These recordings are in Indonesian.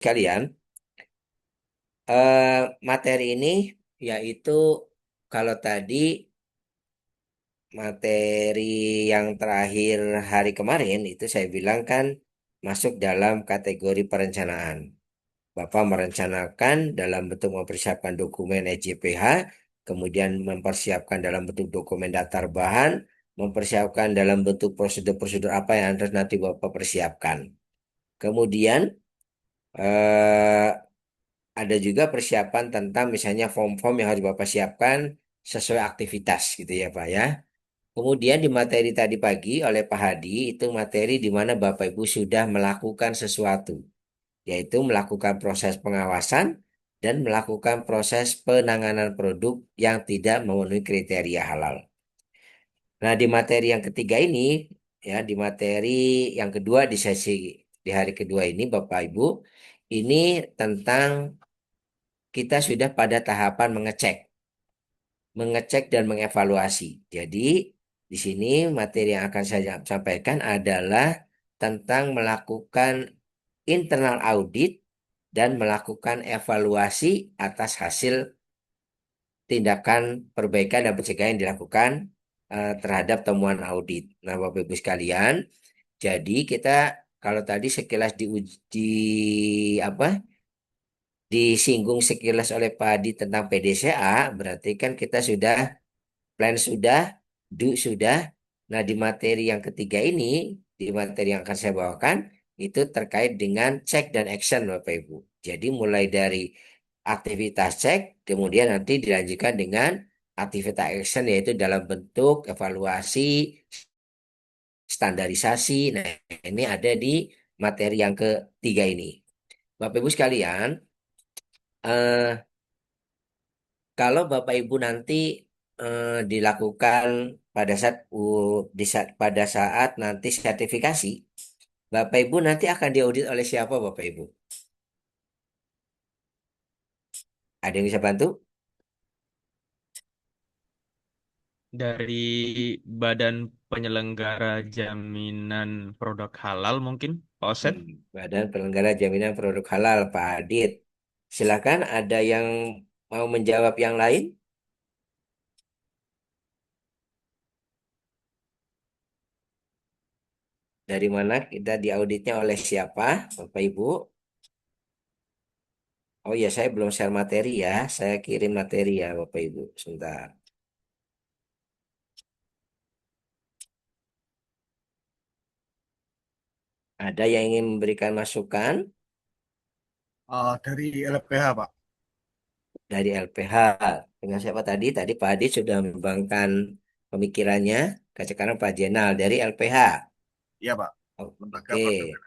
Kalian, eh, materi ini yaitu kalau tadi materi yang terakhir hari kemarin itu saya bilang kan masuk dalam kategori perencanaan. Bapak merencanakan dalam bentuk mempersiapkan dokumen EJPH, kemudian mempersiapkan dalam bentuk dokumen daftar bahan, mempersiapkan dalam bentuk prosedur-prosedur apa yang harus nanti Bapak persiapkan. Kemudian eh, ada juga persiapan tentang misalnya form-form yang harus Bapak siapkan sesuai aktivitas gitu ya Pak ya. Kemudian di materi tadi pagi oleh Pak Hadi itu materi di mana Bapak Ibu sudah melakukan sesuatu, yaitu melakukan proses pengawasan dan melakukan proses penanganan produk yang tidak memenuhi kriteria halal. Nah, di materi yang ketiga ini, ya, di materi yang kedua di sesi di hari kedua ini, Bapak Ibu, ini tentang kita sudah pada tahapan mengecek dan mengevaluasi. Jadi, di sini materi yang akan saya sampaikan adalah tentang melakukan internal audit dan melakukan evaluasi atas hasil tindakan perbaikan dan pencegahan yang dilakukan terhadap temuan audit. Nah, Bapak Ibu sekalian, jadi kita kalau tadi sekilas diuji apa disinggung sekilas oleh Pak Adi tentang PDCA, berarti kan kita sudah plan sudah, do sudah. Nah, di materi yang ketiga ini, di materi yang akan saya bawakan, itu terkait dengan check dan action, Bapak Ibu. Jadi mulai dari aktivitas cek, kemudian nanti dilanjutkan dengan aktivitas action, yaitu dalam bentuk evaluasi, standarisasi. Nah, ini ada di materi yang ketiga ini. Bapak Ibu sekalian, eh, kalau Bapak Ibu nanti dilakukan pada saat pada saat nanti sertifikasi, Bapak Ibu nanti akan diaudit oleh siapa Bapak Ibu? Ada yang bisa bantu? Dari Badan Penyelenggara Jaminan Produk Halal mungkin, Pak Osep. Badan Penyelenggara Jaminan Produk Halal, Pak Adit. Silakan, ada yang mau menjawab yang lain? Dari mana kita diauditnya oleh siapa, Bapak Ibu? Oh ya, saya belum share materi ya. Saya kirim materi ya, Bapak Ibu. Sebentar. Ada yang ingin memberikan masukan Dari LPH, Pak. dari LPH? Dengan siapa tadi? Tadi Pak Adit sudah membangun pemikirannya. Sekarang Pak Jenal dari LPH. Iya, Pak. Lembaga Oke. produk.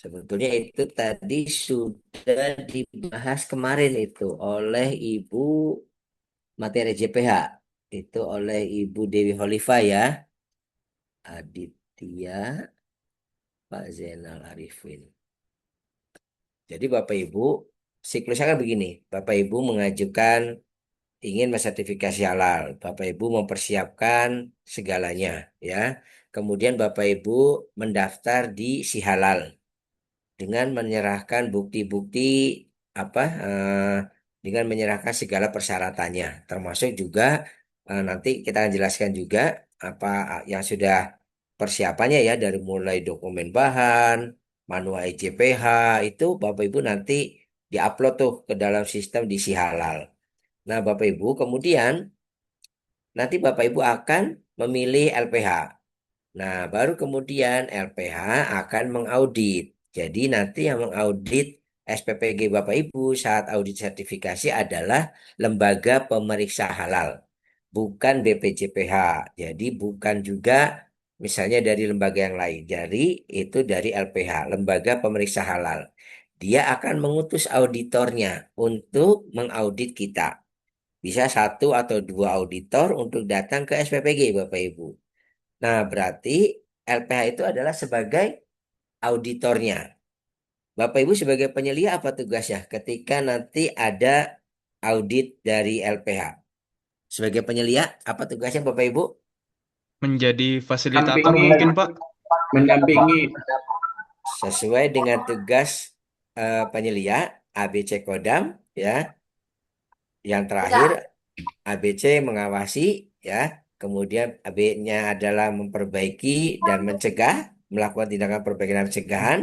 Sebetulnya itu tadi sudah dibahas kemarin itu oleh Ibu materi JPH. Itu oleh Ibu Dewi Holifah ya. Aditya Pak Zainal Arifin. Jadi Bapak Ibu, siklusnya kan begini. Bapak Ibu mengajukan ingin mensertifikasi halal. Bapak Ibu mempersiapkan segalanya ya. Kemudian Bapak Ibu mendaftar di si halal dengan menyerahkan bukti-bukti apa dengan menyerahkan segala persyaratannya, termasuk juga nanti kita akan jelaskan juga apa yang sudah persiapannya ya, dari mulai dokumen bahan, manual EJPH itu Bapak Ibu nanti diupload tuh ke dalam sistem di si halal. Nah, Bapak Ibu kemudian nanti Bapak Ibu akan memilih LPH. Nah, baru kemudian LPH akan mengaudit. Jadi nanti yang mengaudit SPPG Bapak Ibu saat audit sertifikasi adalah lembaga pemeriksa halal, bukan BPJPH. Jadi bukan juga misalnya dari lembaga yang lain. Jadi itu dari LPH, lembaga pemeriksa halal. Dia akan mengutus auditornya untuk mengaudit kita. Bisa satu atau dua auditor untuk datang ke SPPG Bapak Ibu. Nah, berarti LPH itu adalah sebagai auditornya. Bapak Ibu sebagai penyelia apa tugasnya ketika nanti ada audit dari LPH? Sebagai penyelia apa tugasnya Bapak Ibu? Menjadi fasilitator Mendampingi, mungkin, Pak. mendampingi. Sesuai dengan tugas penyelia, ABC Kodam, ya. Yang terakhir ABC mengawasi, ya. Kemudian AB-nya adalah memperbaiki dan mencegah, melakukan tindakan perbaikan dan pencegahan.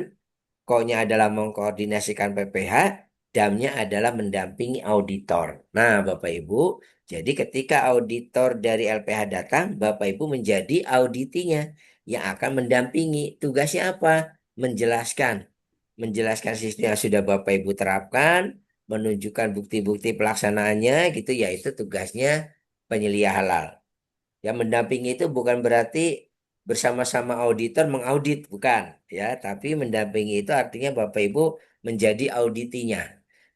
Ko-nya adalah mengkoordinasikan PPH, damnya adalah mendampingi auditor. Nah, Bapak Ibu, jadi ketika auditor dari LPH datang, Bapak Ibu menjadi auditinya yang akan mendampingi. Tugasnya apa? Menjelaskan. Menjelaskan sistem yang sudah Bapak Ibu terapkan, menunjukkan bukti-bukti pelaksanaannya gitu, yaitu tugasnya penyelia halal. Yang mendampingi itu bukan berarti bersama-sama auditor mengaudit, bukan ya, tapi mendampingi itu artinya Bapak Ibu menjadi auditinya.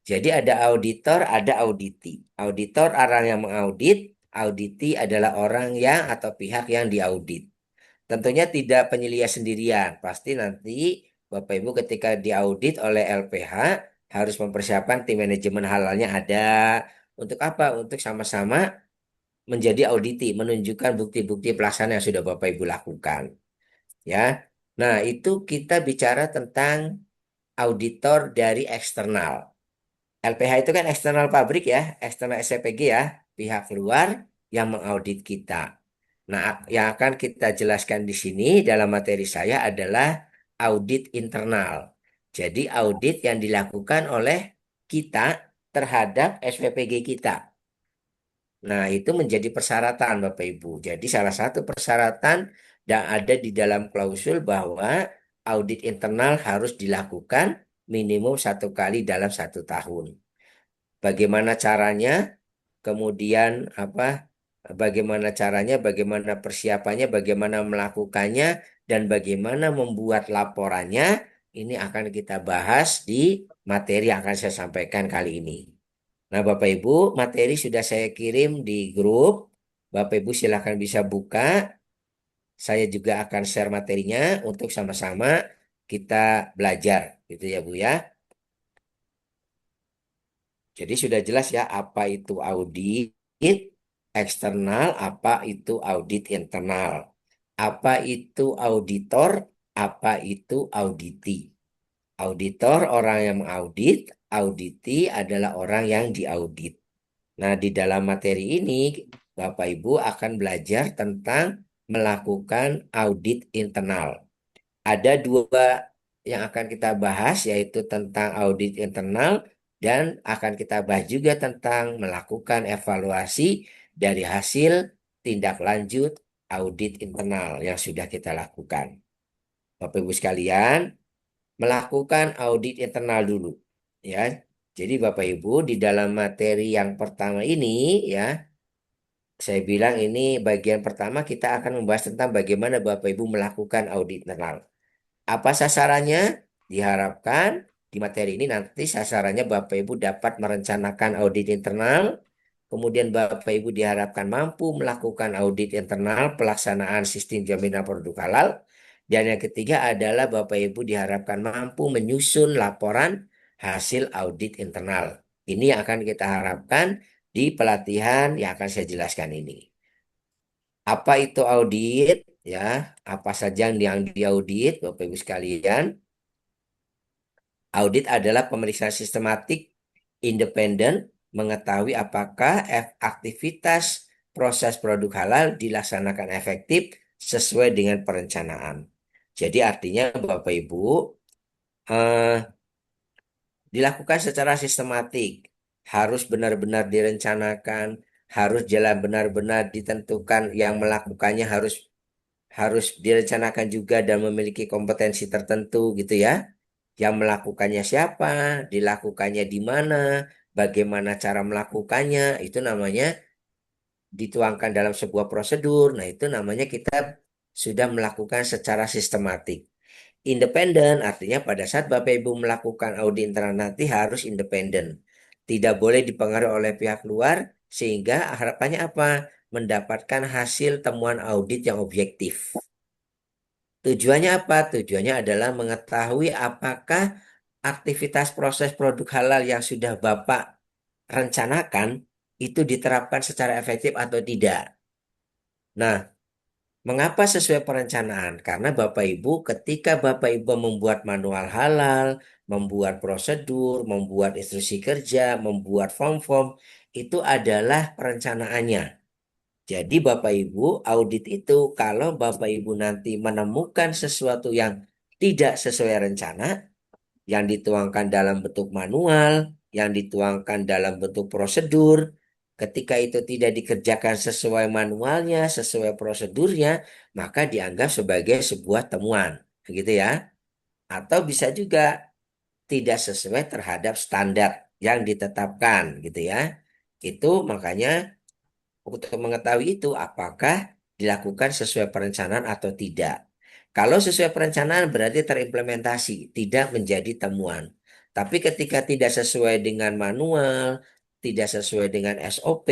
Jadi ada auditor, ada auditi. Auditor orang yang mengaudit, auditi adalah orang yang atau pihak yang diaudit. Tentunya tidak penyelia sendirian, pasti nanti Bapak Ibu ketika diaudit oleh LPH harus mempersiapkan tim manajemen halalnya ada. Untuk apa? Untuk sama-sama menjadi auditi, menunjukkan bukti-bukti pelaksanaan yang sudah Bapak Ibu lakukan, ya. Nah, itu kita bicara tentang auditor dari eksternal. LPH itu kan eksternal pabrik ya, eksternal SCPG ya, pihak luar yang mengaudit kita. Nah, yang akan kita jelaskan di sini dalam materi saya adalah audit internal. Jadi audit yang dilakukan oleh kita terhadap SPPG kita. Nah, itu menjadi persyaratan Bapak Ibu. Jadi salah satu persyaratan yang ada di dalam klausul bahwa audit internal harus dilakukan minimum 1 kali dalam 1 tahun. Bagaimana caranya? Kemudian apa? Bagaimana caranya? Bagaimana persiapannya? Bagaimana melakukannya? Dan bagaimana membuat laporannya? Ini akan kita bahas di materi yang akan saya sampaikan kali ini. Nah, Bapak Ibu, materi sudah saya kirim di grup. Bapak Ibu silakan bisa buka. Saya juga akan share materinya untuk sama-sama kita belajar, gitu ya, Bu ya. Jadi sudah jelas ya apa itu audit eksternal, apa itu audit internal, apa itu auditor, apa itu auditi. Auditor orang yang mengaudit, auditi adalah orang yang diaudit. Nah, di dalam materi ini, Bapak Ibu akan belajar tentang melakukan audit internal. Ada dua yang akan kita bahas, yaitu tentang audit internal dan akan kita bahas juga tentang melakukan evaluasi dari hasil tindak lanjut audit internal yang sudah kita lakukan. Bapak Ibu sekalian, melakukan audit internal dulu, ya. Jadi Bapak Ibu di dalam materi yang pertama ini, ya, saya bilang ini bagian pertama kita akan membahas tentang bagaimana Bapak Ibu melakukan audit internal. Apa sasarannya? Diharapkan di materi ini nanti sasarannya Bapak Ibu dapat merencanakan audit internal, kemudian Bapak Ibu diharapkan mampu melakukan audit internal pelaksanaan sistem jaminan produk halal, dan yang ketiga adalah Bapak Ibu diharapkan mampu menyusun laporan hasil audit internal. Ini yang akan kita harapkan di pelatihan yang akan saya jelaskan ini. Apa itu audit? Ya, apa saja yang diaudit, Bapak Ibu sekalian? Audit adalah pemeriksaan sistematik independen mengetahui apakah aktivitas proses produk halal dilaksanakan efektif sesuai dengan perencanaan. Jadi artinya Bapak Ibu eh, dilakukan secara sistematik, harus benar-benar direncanakan, harus jalan benar-benar ditentukan yang melakukannya harus harus direncanakan juga dan memiliki kompetensi tertentu gitu ya. Yang melakukannya siapa, dilakukannya di mana, bagaimana cara melakukannya, itu namanya dituangkan dalam sebuah prosedur. Nah, itu namanya kita sudah melakukan secara sistematik. Independen artinya pada saat Bapak Ibu melakukan audit internal nanti harus independen. Tidak boleh dipengaruhi oleh pihak luar sehingga harapannya apa? Mendapatkan hasil temuan audit yang objektif. Tujuannya apa? Tujuannya adalah mengetahui apakah aktivitas proses produk halal yang sudah Bapak rencanakan itu diterapkan secara efektif atau tidak. Nah, Mengapa sesuai perencanaan? Karena Bapak Ibu ketika Bapak Ibu membuat manual halal, membuat prosedur, membuat instruksi kerja, membuat form-form, itu adalah perencanaannya. Jadi Bapak Ibu audit itu kalau Bapak Ibu nanti menemukan sesuatu yang tidak sesuai rencana, yang dituangkan dalam bentuk manual, yang dituangkan dalam bentuk prosedur, ketika itu tidak dikerjakan sesuai manualnya, sesuai prosedurnya, maka dianggap sebagai sebuah temuan, begitu ya. Atau bisa juga tidak sesuai terhadap standar yang ditetapkan, gitu ya. Itu makanya untuk mengetahui itu apakah dilakukan sesuai perencanaan atau tidak. Kalau sesuai perencanaan berarti terimplementasi, tidak menjadi temuan. Tapi ketika tidak sesuai dengan manual, tidak sesuai dengan SOP,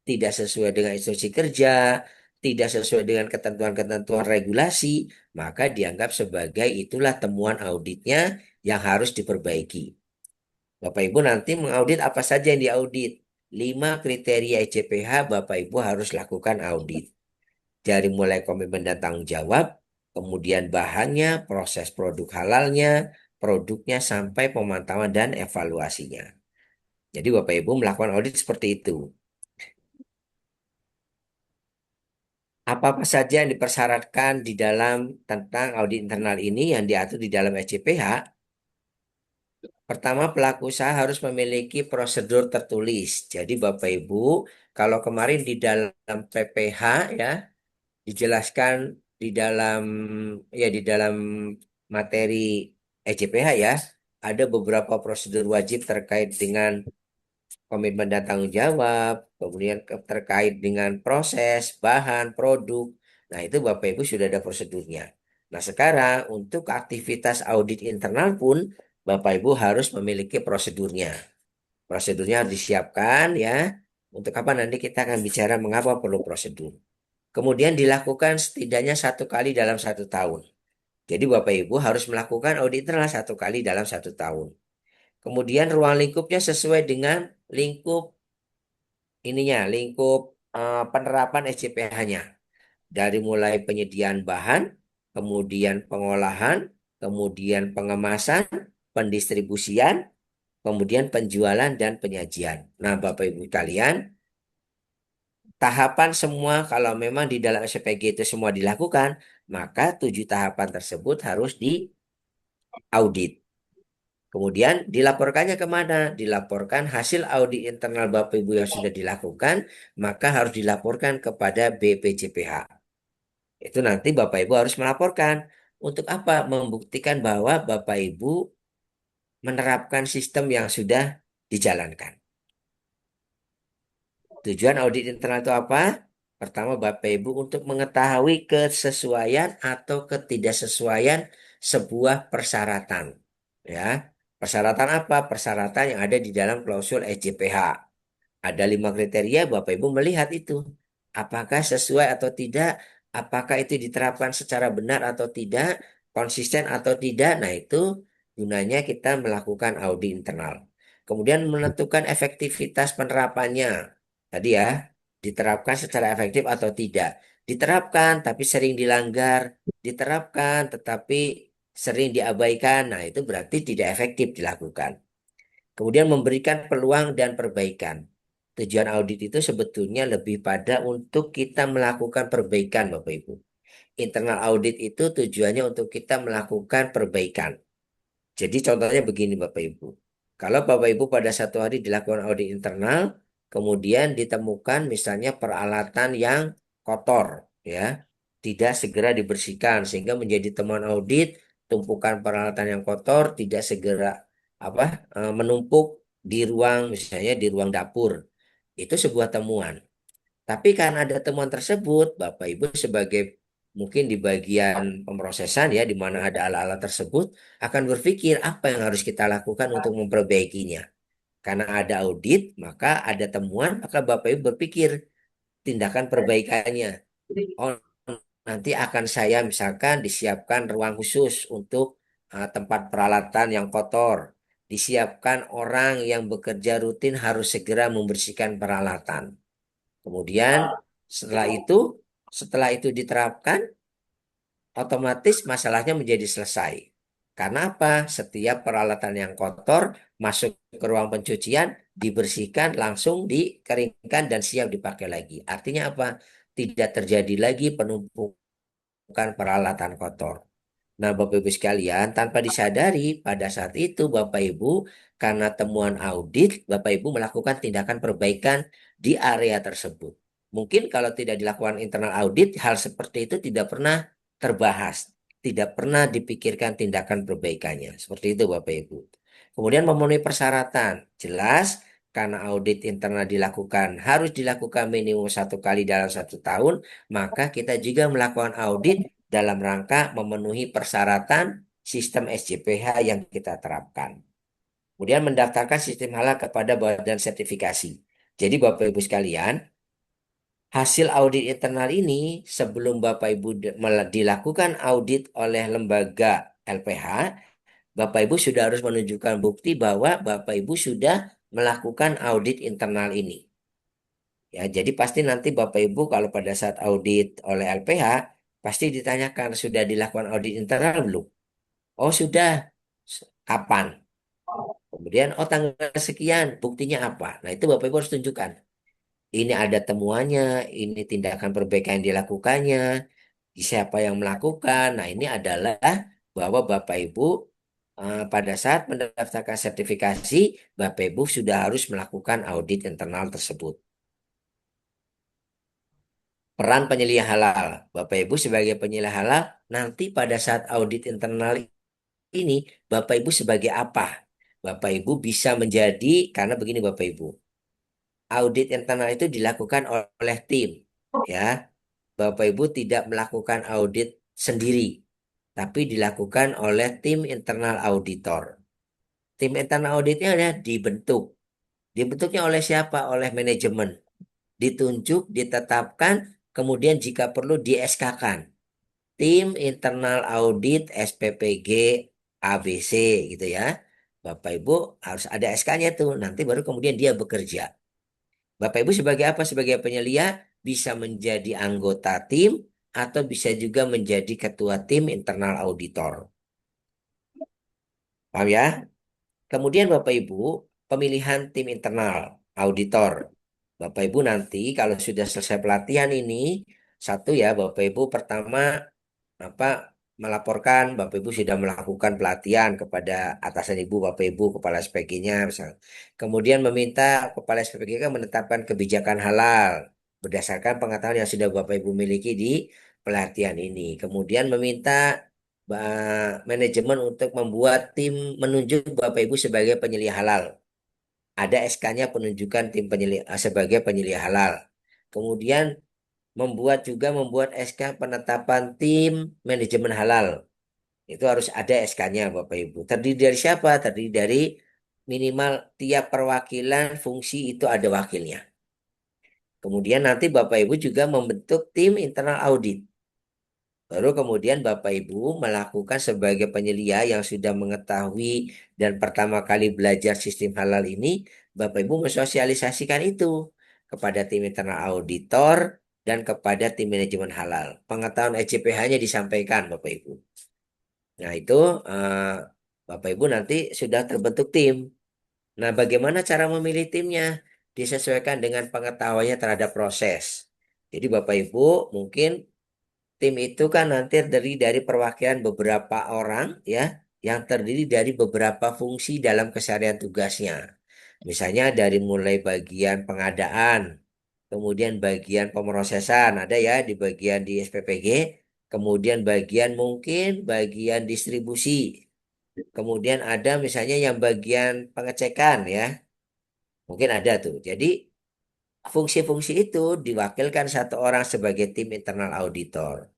tidak sesuai dengan instruksi kerja, tidak sesuai dengan ketentuan-ketentuan regulasi, maka dianggap sebagai itulah temuan auditnya yang harus diperbaiki. Bapak Ibu nanti mengaudit apa saja yang diaudit. 5 kriteria ECPH Bapak Ibu harus lakukan audit. Dari mulai komitmen dan tanggung jawab, kemudian bahannya, proses produk halalnya, produknya sampai pemantauan dan evaluasinya. Jadi Bapak Ibu melakukan audit seperti itu. Apa-apa saja yang dipersyaratkan di dalam tentang audit internal ini yang diatur di dalam ECPH. Pertama, pelaku usaha harus memiliki prosedur tertulis. Jadi Bapak Ibu, kalau kemarin di dalam PPH ya dijelaskan di dalam di dalam materi ECPH ya, ada beberapa prosedur wajib terkait dengan komitmen dan tanggung jawab, kemudian terkait dengan proses, bahan, produk. Nah, itu Bapak Ibu sudah ada prosedurnya. Nah, sekarang untuk aktivitas audit internal pun Bapak Ibu harus memiliki prosedurnya. Prosedurnya harus disiapkan ya. Untuk apa nanti kita akan bicara mengapa perlu prosedur. Kemudian dilakukan setidaknya 1 kali dalam 1 tahun. Jadi Bapak Ibu harus melakukan audit internal 1 kali dalam 1 tahun. Kemudian ruang lingkupnya sesuai dengan lingkup lingkup penerapan SCPH-nya. Dari mulai penyediaan bahan, kemudian pengolahan, kemudian pengemasan, pendistribusian, kemudian penjualan dan penyajian. Nah, Bapak Ibu kalian, tahapan semua kalau memang di dalam SPG itu semua dilakukan, maka 7 tahapan tersebut harus diaudit. Kemudian dilaporkannya kemana? Dilaporkan hasil audit internal Bapak Ibu yang sudah dilakukan, maka harus dilaporkan kepada BPJPH. Itu nanti Bapak Ibu harus melaporkan. Untuk apa? Membuktikan bahwa Bapak Ibu menerapkan sistem yang sudah dijalankan. Tujuan audit internal itu apa? Pertama, Bapak Ibu untuk mengetahui kesesuaian atau ketidaksesuaian sebuah persyaratan. Ya, persyaratan apa? Persyaratan yang ada di dalam klausul SJPH. Ada 5 kriteria, Bapak Ibu melihat itu. Apakah sesuai atau tidak? Apakah itu diterapkan secara benar atau tidak? Konsisten atau tidak? Nah, itu gunanya kita melakukan audit internal. Kemudian menentukan efektivitas penerapannya. Tadi ya, diterapkan secara efektif atau tidak. Diterapkan tapi sering dilanggar. Diterapkan tetapi sering diabaikan. Nah, itu berarti tidak efektif dilakukan. Kemudian memberikan peluang dan perbaikan. Tujuan audit itu sebetulnya lebih pada untuk kita melakukan perbaikan, Bapak Ibu. Internal audit itu tujuannya untuk kita melakukan perbaikan. Jadi contohnya begini Bapak Ibu. Kalau Bapak Ibu pada satu hari dilakukan audit internal, kemudian ditemukan misalnya peralatan yang kotor, ya, tidak segera dibersihkan sehingga menjadi temuan audit, tumpukan peralatan yang kotor tidak segera menumpuk di ruang misalnya di ruang dapur. Itu sebuah temuan. Tapi karena ada temuan tersebut, Bapak Ibu sebagai mungkin di bagian pemrosesan ya, di mana ada alat-alat tersebut, akan berpikir apa yang harus kita lakukan untuk memperbaikinya. Karena ada audit, maka ada temuan, maka Bapak Ibu berpikir tindakan perbaikannya. Oh, nanti akan saya misalkan disiapkan ruang khusus untuk tempat peralatan yang kotor. Disiapkan orang yang bekerja rutin harus segera membersihkan peralatan. Kemudian setelah itu Setelah itu diterapkan, otomatis masalahnya menjadi selesai. Karena apa? Setiap peralatan yang kotor masuk ke ruang pencucian, dibersihkan, langsung dikeringkan dan siap dipakai lagi. Artinya apa? Tidak terjadi lagi penumpukan peralatan kotor. Nah, Bapak Ibu sekalian, tanpa disadari pada saat itu Bapak Ibu, karena temuan audit, Bapak Ibu melakukan tindakan perbaikan di area tersebut. Mungkin kalau tidak dilakukan internal audit, hal seperti itu tidak pernah terbahas, tidak pernah dipikirkan tindakan perbaikannya. Seperti itu Bapak Ibu. Kemudian memenuhi persyaratan, jelas karena audit internal dilakukan, harus dilakukan minimum 1 kali dalam 1 tahun, maka kita juga melakukan audit dalam rangka memenuhi persyaratan sistem SJPH yang kita terapkan. Kemudian mendaftarkan sistem halal kepada badan sertifikasi. Jadi Bapak Ibu sekalian, hasil audit internal ini sebelum Bapak Ibu dilakukan audit oleh lembaga LPH, Bapak Ibu sudah harus menunjukkan bukti bahwa Bapak Ibu sudah melakukan audit internal ini. Ya, jadi pasti nanti Bapak Ibu kalau pada saat audit oleh LPH pasti ditanyakan sudah dilakukan audit internal belum? Oh sudah. Kapan? Kemudian oh tanggal sekian, buktinya apa? Nah itu Bapak Ibu harus tunjukkan. Ini ada temuannya, ini tindakan perbaikan yang dilakukannya, siapa yang melakukan. Nah ini adalah bahwa Bapak Ibu pada saat mendaftarkan sertifikasi, Bapak Ibu sudah harus melakukan audit internal tersebut. Peran penyelia halal. Bapak Ibu sebagai penyelia halal, nanti pada saat audit internal ini, Bapak Ibu sebagai apa? Bapak Ibu bisa menjadi, karena begini Bapak Ibu, audit internal itu dilakukan oleh tim. Ya, Bapak Ibu tidak melakukan audit sendiri, tapi dilakukan oleh tim internal auditor. Tim internal auditnya ada dibentuk. Dibentuknya oleh siapa? Oleh manajemen. Ditunjuk, ditetapkan, kemudian jika perlu di SK-kan. Tim internal audit SPPG ABC gitu ya. Bapak Ibu harus ada SK-nya tuh. Nanti baru kemudian dia bekerja. Bapak Ibu sebagai apa? Sebagai penyelia bisa menjadi anggota tim atau bisa juga menjadi ketua tim internal auditor. Paham ya? Kemudian Bapak Ibu pemilihan tim internal auditor. Bapak Ibu nanti kalau sudah selesai pelatihan ini, satu ya Bapak Ibu pertama apa melaporkan Bapak Ibu sudah melakukan pelatihan kepada atasan Ibu, Bapak Ibu, kepala SPG-nya misalnya. Kemudian meminta kepala SPG kan menetapkan kebijakan halal berdasarkan pengetahuan yang sudah Bapak Ibu miliki di pelatihan ini. Kemudian meminta manajemen untuk membuat tim menunjuk Bapak Ibu sebagai penyelia halal. Ada SK-nya penunjukan tim penyelia sebagai penyelia halal. Kemudian membuat SK penetapan tim manajemen halal. Itu harus ada SK-nya Bapak Ibu. Terdiri dari siapa? Terdiri dari minimal tiap perwakilan fungsi itu ada wakilnya. Kemudian nanti Bapak Ibu juga membentuk tim internal audit. Baru kemudian Bapak Ibu melakukan sebagai penyelia yang sudah mengetahui dan pertama kali belajar sistem halal ini, Bapak Ibu mensosialisasikan itu kepada tim internal auditor dan kepada tim manajemen halal. Pengetahuan ECPH-nya disampaikan Bapak Ibu. Nah itu eh, Bapak Ibu nanti sudah terbentuk tim. Nah bagaimana cara memilih timnya? Disesuaikan dengan pengetahuannya terhadap proses. Jadi Bapak Ibu mungkin tim itu kan nanti terdiri dari perwakilan beberapa orang ya, yang terdiri dari beberapa fungsi dalam keseharian tugasnya. Misalnya dari mulai bagian pengadaan, kemudian bagian pemrosesan, ada ya di bagian di SPPG, kemudian bagian mungkin bagian distribusi, kemudian ada misalnya yang bagian pengecekan ya, mungkin ada tuh. Jadi fungsi-fungsi itu diwakilkan satu orang sebagai tim internal auditor.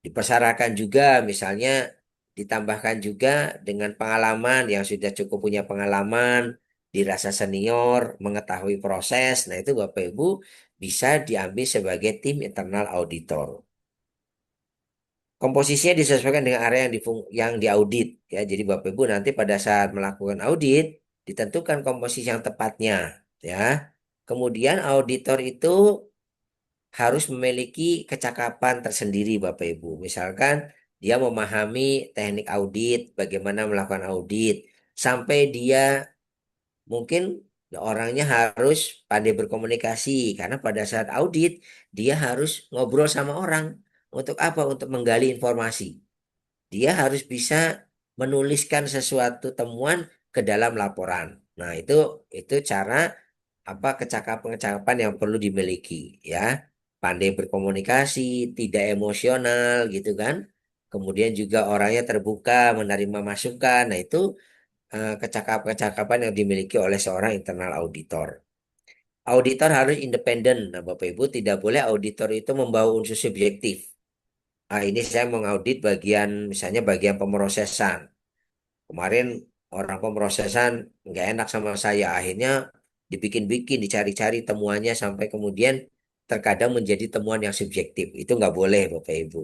Dipersyaratkan juga misalnya ditambahkan juga dengan pengalaman yang sudah cukup punya pengalaman, dirasa senior, mengetahui proses. Nah, itu Bapak Ibu bisa diambil sebagai tim internal auditor. Komposisinya disesuaikan dengan area yang diaudit ya. Jadi Bapak Ibu nanti pada saat melakukan audit ditentukan komposisi yang tepatnya ya. Kemudian auditor itu harus memiliki kecakapan tersendiri Bapak Ibu. Misalkan dia memahami teknik audit, bagaimana melakukan audit, sampai dia mungkin orangnya harus pandai berkomunikasi karena pada saat audit dia harus ngobrol sama orang. Untuk apa? Untuk menggali informasi. Dia harus bisa menuliskan sesuatu temuan ke dalam laporan. Nah, itu cara apa kecakapan-kecakapan yang perlu dimiliki ya. Pandai berkomunikasi, tidak emosional gitu kan. Kemudian juga orangnya terbuka menerima masukan. Nah, itu kecakapan-kecakapan yang dimiliki oleh seorang internal auditor. Auditor harus independen. Nah, Bapak Ibu tidak boleh auditor itu membawa unsur subjektif. Ah, ini saya mengaudit bagian misalnya bagian pemrosesan. Kemarin orang pemrosesan nggak enak sama saya. Akhirnya dibikin-bikin, dicari-cari temuannya sampai kemudian terkadang menjadi temuan yang subjektif. Itu nggak boleh Bapak Ibu.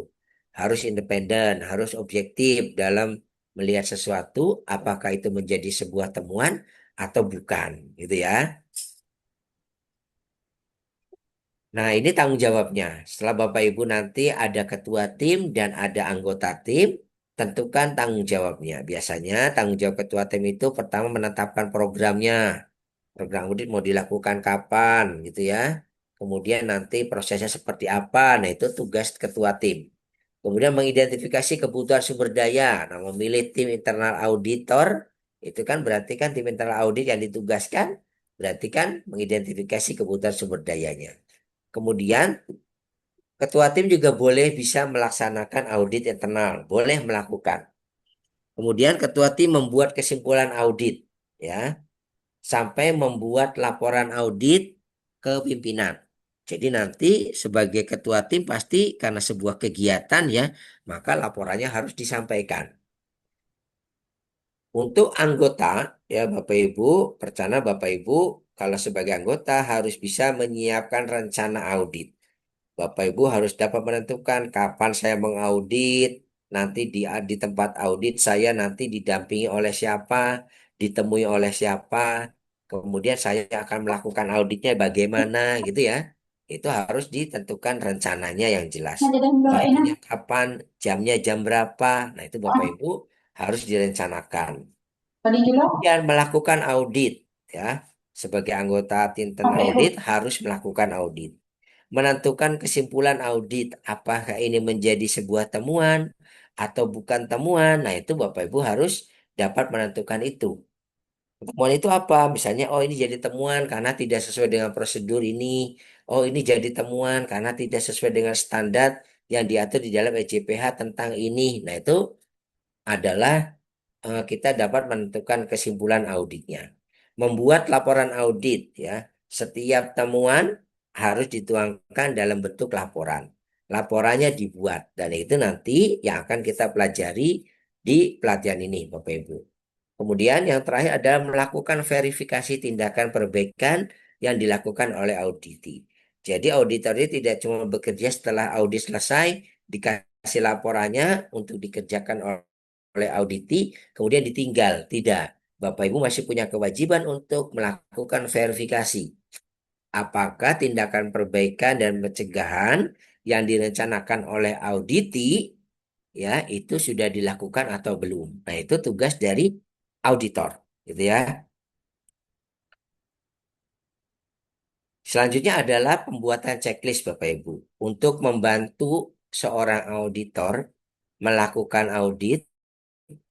Harus independen, harus objektif dalam melihat sesuatu, apakah itu menjadi sebuah temuan atau bukan, gitu ya. Nah, ini tanggung jawabnya. Setelah Bapak Ibu nanti ada ketua tim dan ada anggota tim, tentukan tanggung jawabnya. Biasanya tanggung jawab ketua tim itu pertama menetapkan programnya. Program audit mau dilakukan kapan gitu ya. Kemudian nanti prosesnya seperti apa. Nah, itu tugas ketua tim. Kemudian mengidentifikasi kebutuhan sumber daya. Nah, memilih tim internal auditor itu kan berarti kan tim internal audit yang ditugaskan berarti kan mengidentifikasi kebutuhan sumber dayanya. Kemudian ketua tim juga boleh bisa melaksanakan audit internal, boleh melakukan. Kemudian ketua tim membuat kesimpulan audit, ya, sampai membuat laporan audit ke pimpinan. Jadi nanti sebagai ketua tim pasti karena sebuah kegiatan ya, maka laporannya harus disampaikan. Untuk anggota ya Bapak Ibu, perencana Bapak Ibu kalau sebagai anggota harus bisa menyiapkan rencana audit. Bapak Ibu harus dapat menentukan kapan saya mengaudit, nanti di tempat audit saya nanti didampingi oleh siapa, ditemui oleh siapa, kemudian saya akan melakukan auditnya bagaimana gitu ya. Itu harus ditentukan rencananya yang jelas. Waktunya kapan, jamnya jam berapa, nah itu Bapak Ibu harus direncanakan. Kemudian melakukan audit ya. Sebagai anggota tim audit harus melakukan audit menentukan kesimpulan audit apakah ini menjadi sebuah temuan atau bukan temuan. Nah, itu Bapak Ibu harus dapat menentukan itu. Temuan itu apa? Misalnya, oh ini jadi temuan karena tidak sesuai dengan prosedur ini. Oh ini jadi temuan karena tidak sesuai dengan standar yang diatur di dalam EJPH tentang ini. Nah, itu adalah kita dapat menentukan kesimpulan auditnya. Membuat laporan audit ya. Setiap temuan harus dituangkan dalam bentuk laporan. Laporannya dibuat dan itu nanti yang akan kita pelajari di pelatihan ini Bapak Ibu. Kemudian yang terakhir adalah melakukan verifikasi tindakan perbaikan yang dilakukan oleh auditi. Jadi auditor ini tidak cuma bekerja setelah audit selesai, dikasih laporannya untuk dikerjakan oleh auditi, kemudian ditinggal. Tidak. Bapak Ibu masih punya kewajiban untuk melakukan verifikasi. Apakah tindakan perbaikan dan pencegahan yang direncanakan oleh auditi ya itu sudah dilakukan atau belum. Nah, itu tugas dari auditor, gitu ya. Selanjutnya adalah pembuatan checklist Bapak Ibu untuk membantu seorang auditor melakukan audit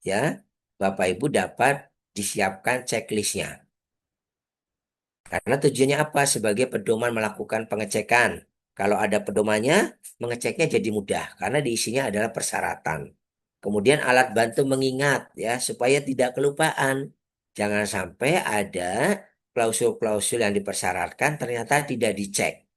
ya. Bapak Ibu dapat disiapkan checklistnya. Karena tujuannya apa? Sebagai pedoman melakukan pengecekan. Kalau ada pedomannya, mengeceknya jadi mudah karena diisinya adalah persyaratan. Kemudian alat bantu mengingat ya supaya tidak kelupaan. Jangan sampai ada klausul-klausul yang dipersyaratkan ternyata tidak dicek.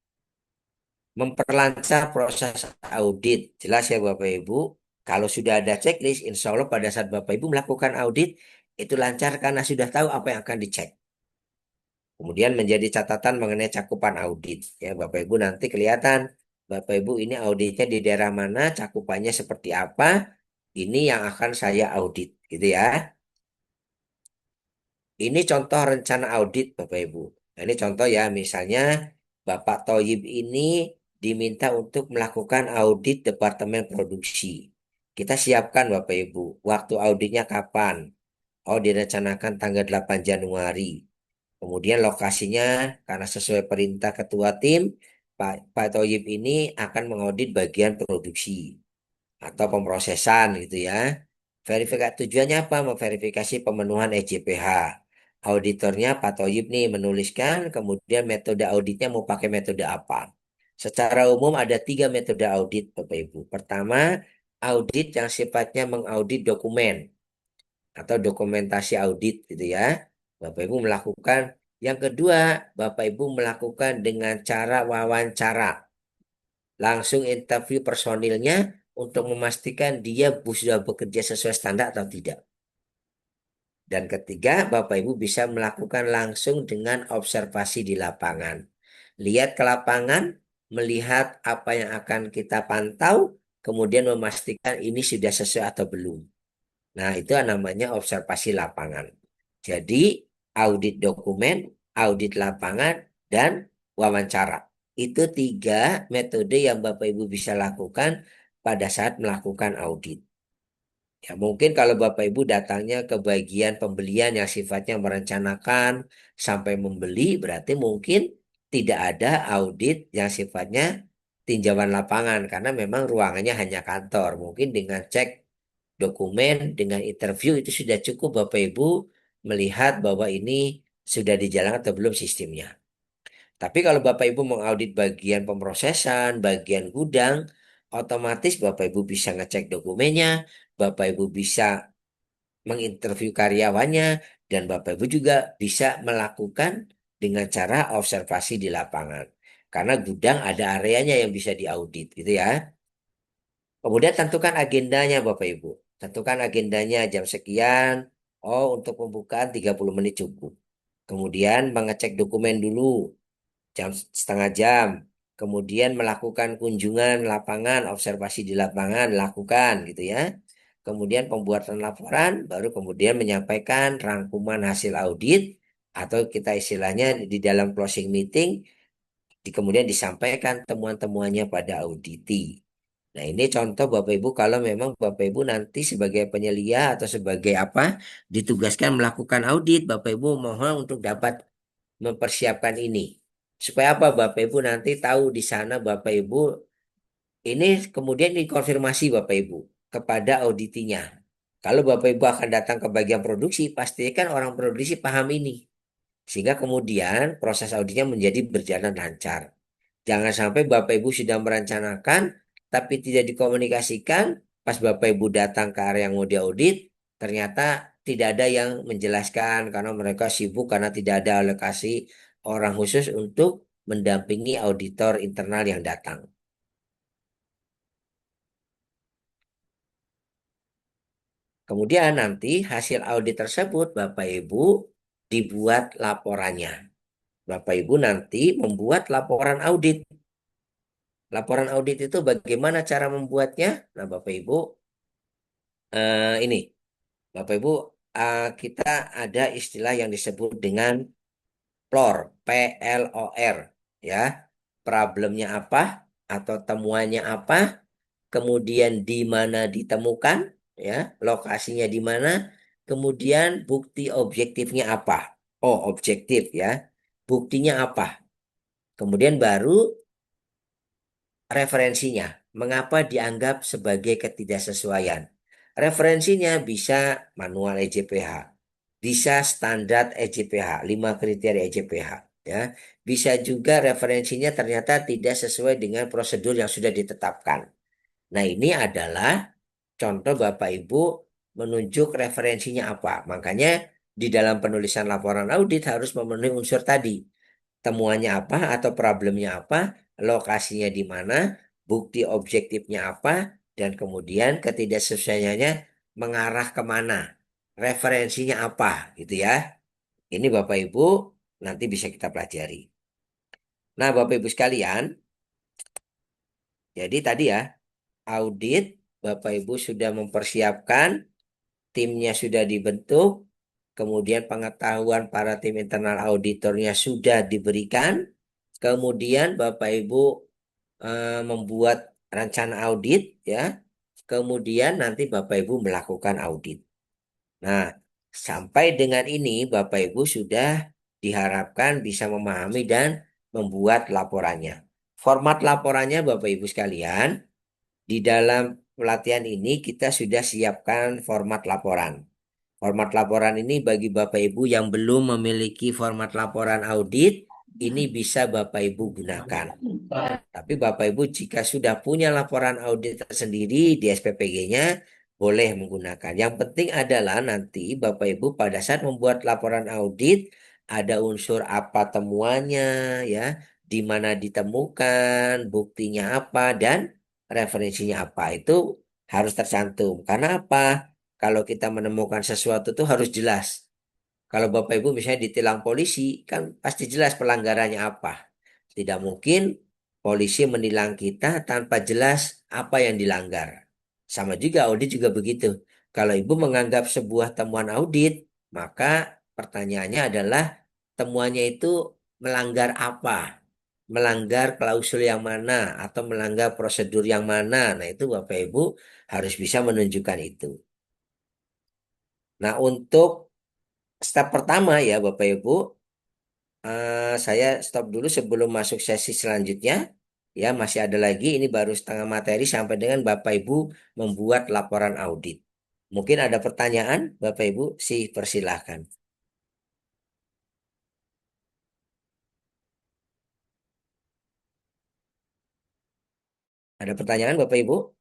Memperlancar proses audit. Jelas ya Bapak Ibu. Kalau sudah ada checklist, insya Allah pada saat Bapak Ibu melakukan audit, itu lancar karena sudah tahu apa yang akan dicek. Kemudian menjadi catatan mengenai cakupan audit. Ya, Bapak Ibu nanti kelihatan, Bapak Ibu ini auditnya di daerah mana, cakupannya seperti apa, ini yang akan saya audit, gitu ya. Ini contoh rencana audit, Bapak Ibu. Nah, ini contoh ya, misalnya Bapak Toyib ini diminta untuk melakukan audit departemen produksi. Kita siapkan Bapak Ibu, waktu auditnya kapan? Oh, direncanakan tanggal 8 Januari. Kemudian lokasinya, karena sesuai perintah ketua tim, Pak Toyib ini akan mengaudit bagian produksi atau pemrosesan gitu ya. Verifikasi tujuannya apa? Memverifikasi pemenuhan EJPH. Auditornya Pak Toyib nih menuliskan, kemudian metode auditnya mau pakai metode apa. Secara umum ada tiga metode audit Bapak Ibu. Pertama, audit yang sifatnya mengaudit dokumen atau dokumentasi audit gitu ya. Bapak Ibu melakukan. Yang kedua, Bapak Ibu melakukan dengan cara wawancara. Langsung interview personilnya untuk memastikan dia sudah bekerja sesuai standar atau tidak. Dan ketiga, Bapak Ibu bisa melakukan langsung dengan observasi di lapangan. Lihat ke lapangan, melihat apa yang akan kita pantau, kemudian memastikan ini sudah sesuai atau belum. Nah, itu namanya observasi lapangan. Jadi, audit dokumen, audit lapangan, dan wawancara. Itu tiga metode yang Bapak Ibu bisa lakukan pada saat melakukan audit. Ya, mungkin kalau Bapak Ibu datangnya ke bagian pembelian yang sifatnya merencanakan sampai membeli, berarti mungkin tidak ada audit yang sifatnya tinjauan lapangan karena memang ruangannya hanya kantor. Mungkin dengan cek dokumen, dengan interview itu sudah cukup Bapak Ibu melihat bahwa ini sudah dijalankan atau belum sistemnya. Tapi kalau Bapak Ibu mengaudit bagian pemrosesan, bagian gudang, otomatis Bapak Ibu bisa ngecek dokumennya, Bapak Ibu bisa menginterview karyawannya, dan Bapak Ibu juga bisa melakukan dengan cara observasi di lapangan. Karena gudang ada areanya yang bisa diaudit gitu ya. Kemudian tentukan agendanya Bapak Ibu. Tentukan agendanya jam sekian. Oh, untuk pembukaan 30 menit cukup. Kemudian mengecek dokumen dulu jam setengah jam. Kemudian melakukan kunjungan lapangan, observasi di lapangan, lakukan gitu ya. Kemudian pembuatan laporan, baru kemudian menyampaikan rangkuman hasil audit atau kita istilahnya di dalam closing meeting, kemudian disampaikan temuan-temuannya pada auditi. Nah, ini contoh Bapak Ibu kalau memang Bapak Ibu nanti sebagai penyelia atau sebagai apa ditugaskan melakukan audit, Bapak Ibu mohon untuk dapat mempersiapkan ini. Supaya apa Bapak Ibu nanti tahu di sana Bapak Ibu ini kemudian dikonfirmasi Bapak Ibu kepada auditinya. Kalau Bapak Ibu akan datang ke bagian produksi, pastikan orang produksi paham ini. Sehingga kemudian proses auditnya menjadi berjalan lancar. Jangan sampai Bapak Ibu sudah merencanakan, tapi tidak dikomunikasikan. Pas Bapak Ibu datang ke area yang mau diaudit, ternyata tidak ada yang menjelaskan karena mereka sibuk karena tidak ada alokasi orang khusus untuk mendampingi auditor internal yang datang. Kemudian nanti hasil audit tersebut Bapak Ibu dibuat laporannya. Bapak Ibu nanti membuat laporan audit. Laporan audit itu bagaimana cara membuatnya? Nah, Bapak Ibu, ini, Bapak Ibu, kita ada istilah yang disebut dengan PLOR, PLOR, ya. Problemnya apa atau temuannya apa, kemudian di mana ditemukan, ya, lokasinya di mana, kemudian bukti objektifnya apa. Oh, objektif ya. Buktinya apa? Kemudian baru referensinya, mengapa dianggap sebagai ketidaksesuaian? Referensinya bisa manual EJPH, bisa standar EJPH, 5 kriteria EJPH, ya. Bisa juga referensinya ternyata tidak sesuai dengan prosedur yang sudah ditetapkan. Nah, ini adalah contoh Bapak Ibu menunjuk referensinya apa. Makanya di dalam penulisan laporan audit harus memenuhi unsur tadi temuannya apa atau problemnya apa, lokasinya di mana, bukti objektifnya apa, dan kemudian ketidaksesuaiannya mengarah kemana, referensinya apa, gitu ya. Ini Bapak Ibu nanti bisa kita pelajari. Nah, Bapak Ibu sekalian, jadi tadi ya, audit, Bapak Ibu sudah mempersiapkan, timnya sudah dibentuk, kemudian pengetahuan para tim internal auditornya sudah diberikan, kemudian Bapak Ibu membuat rencana audit ya. Kemudian nanti Bapak Ibu melakukan audit. Nah, sampai dengan ini Bapak Ibu sudah diharapkan bisa memahami dan membuat laporannya. Format laporannya Bapak Ibu sekalian, di dalam pelatihan ini kita sudah siapkan format laporan. Format laporan ini bagi Bapak Ibu yang belum memiliki format laporan audit, ini bisa Bapak Ibu gunakan. Tapi Bapak Ibu jika sudah punya laporan audit tersendiri di SPPG-nya, boleh menggunakan. Yang penting adalah nanti Bapak Ibu pada saat membuat laporan audit, ada unsur apa temuannya, ya, di mana ditemukan, buktinya apa, dan referensinya apa. Itu harus tercantum. Karena apa? Kalau kita menemukan sesuatu itu harus jelas. Kalau Bapak Ibu misalnya ditilang polisi, kan pasti jelas pelanggarannya apa. Tidak mungkin polisi menilang kita tanpa jelas apa yang dilanggar. Sama juga audit juga begitu. Kalau Ibu menganggap sebuah temuan audit, maka pertanyaannya adalah temuannya itu melanggar apa? Melanggar klausul yang mana atau melanggar prosedur yang mana? Nah, itu Bapak Ibu harus bisa menunjukkan itu. Nah, untuk step pertama ya Bapak Ibu, saya stop dulu sebelum masuk sesi selanjutnya. Ya, masih ada lagi. Ini baru setengah materi sampai dengan Bapak Ibu membuat laporan audit. Mungkin ada pertanyaan, Bapak Ibu, persilahkan. Ada pertanyaan, Bapak Ibu?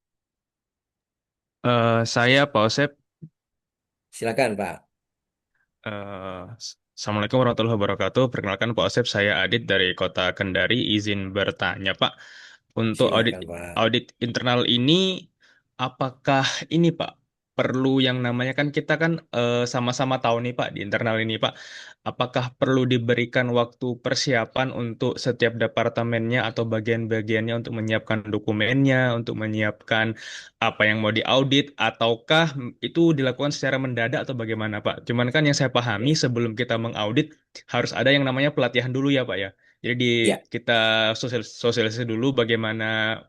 Saya Pak Osep. Silakan, Pak. eh, Assalamualaikum warahmatullahi wabarakatuh. Perkenalkan Pak Osep, saya Adit dari Kota Kendari. Izin bertanya, Pak. Untuk audit Silakan, Pak. audit internal ini, apakah ini Pak perlu yang namanya kan kita kan sama-sama tahu nih Pak di internal ini Pak, apakah perlu diberikan waktu persiapan untuk setiap departemennya atau bagian-bagiannya untuk menyiapkan dokumennya, untuk menyiapkan apa yang mau diaudit, ataukah itu dilakukan secara mendadak atau bagaimana Pak? Cuman kan yang saya pahami Ya, sebelum kita mengaudit harus ada yang namanya pelatihan dulu ya Pak ya. Jadi ya, kita sosialisasi dulu bagaimana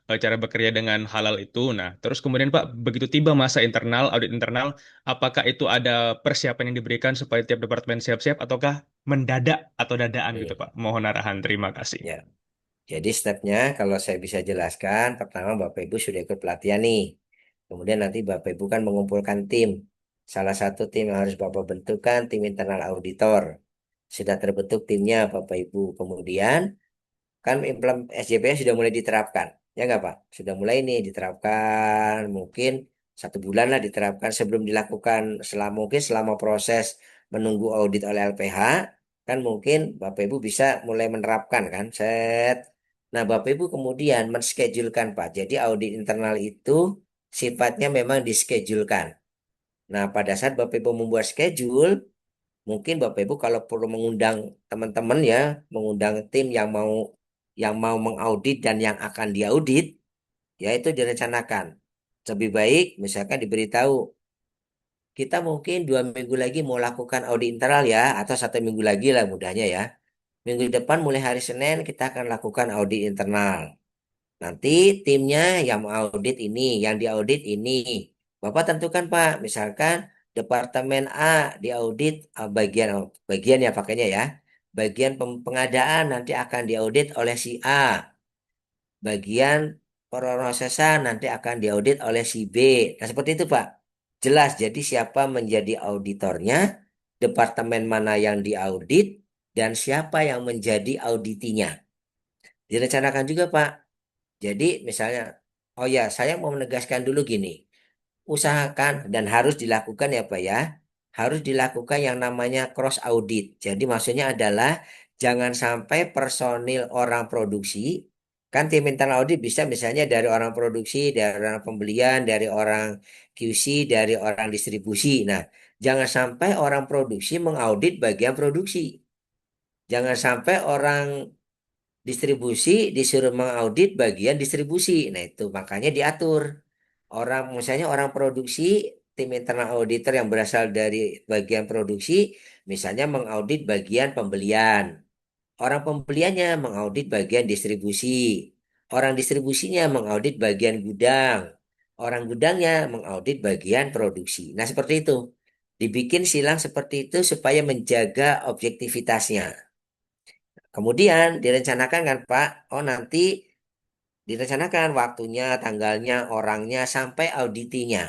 cara bekerja dengan halal itu. Nah, terus kemudian Pak, begitu tiba masa internal, audit internal, apakah itu ada persiapan yang diberikan supaya tiap departemen siap-siap ataukah mendadak atau dadaan gitu hmm, Pak? Mohon arahan, terima kasih. ya. Jadi stepnya kalau saya bisa jelaskan, pertama Bapak Ibu sudah ikut pelatihan nih. Kemudian nanti Bapak Ibu kan mengumpulkan tim. Salah satu tim yang harus Bapak bentukkan tim internal auditor. Sudah terbentuk timnya Bapak Ibu. Kemudian kan SJP sudah mulai diterapkan. Ya nggak Pak? Sudah mulai nih diterapkan. Mungkin 1 bulan lah diterapkan sebelum dilakukan selama proses menunggu audit oleh LPH. Kan mungkin Bapak Ibu bisa mulai menerapkan kan. Set. Nah Bapak Ibu kemudian menschedulekan Pak. Jadi audit internal itu sifatnya memang dischedulkan. Nah pada saat Bapak Ibu membuat schedule, mungkin Bapak Ibu kalau perlu mengundang teman-teman ya, mengundang tim yang mau mengaudit dan yang akan diaudit, ya itu direncanakan. Lebih baik misalkan diberitahu, kita mungkin 2 minggu lagi mau lakukan audit internal ya, atau 1 minggu lagi lah mudahnya ya. Minggu depan mulai hari Senin kita akan lakukan audit internal. Nanti timnya yang mengaudit ini, yang diaudit ini. Bapak tentukan Pak, misalkan Departemen A diaudit bagian ya pakainya ya. Bagian pengadaan nanti akan diaudit oleh si A. Bagian prorosesan nanti akan diaudit oleh si B. Nah, seperti itu Pak. Jelas, jadi siapa menjadi auditornya, departemen mana yang diaudit, dan siapa yang menjadi auditinya. Direncanakan juga Pak. Jadi misalnya, oh ya, saya mau menegaskan dulu gini, usahakan dan harus dilakukan ya Pak ya, harus dilakukan yang namanya cross audit. Jadi maksudnya adalah jangan sampai personil orang produksi, kan tim internal audit bisa misalnya dari orang produksi, dari orang pembelian, dari orang QC, dari orang distribusi. Nah, jangan sampai orang produksi mengaudit bagian produksi. Jangan sampai orang distribusi disuruh mengaudit bagian distribusi. Nah, itu makanya diatur. Orang misalnya orang produksi, tim internal auditor yang berasal dari bagian produksi, misalnya mengaudit bagian pembelian. Orang pembeliannya mengaudit bagian distribusi. Orang distribusinya mengaudit bagian gudang. Orang gudangnya mengaudit bagian produksi. Nah, seperti itu. Dibikin silang seperti itu supaya menjaga objektivitasnya. Kemudian direncanakan kan Pak, oh nanti direncanakan waktunya, tanggalnya, orangnya, sampai auditinya.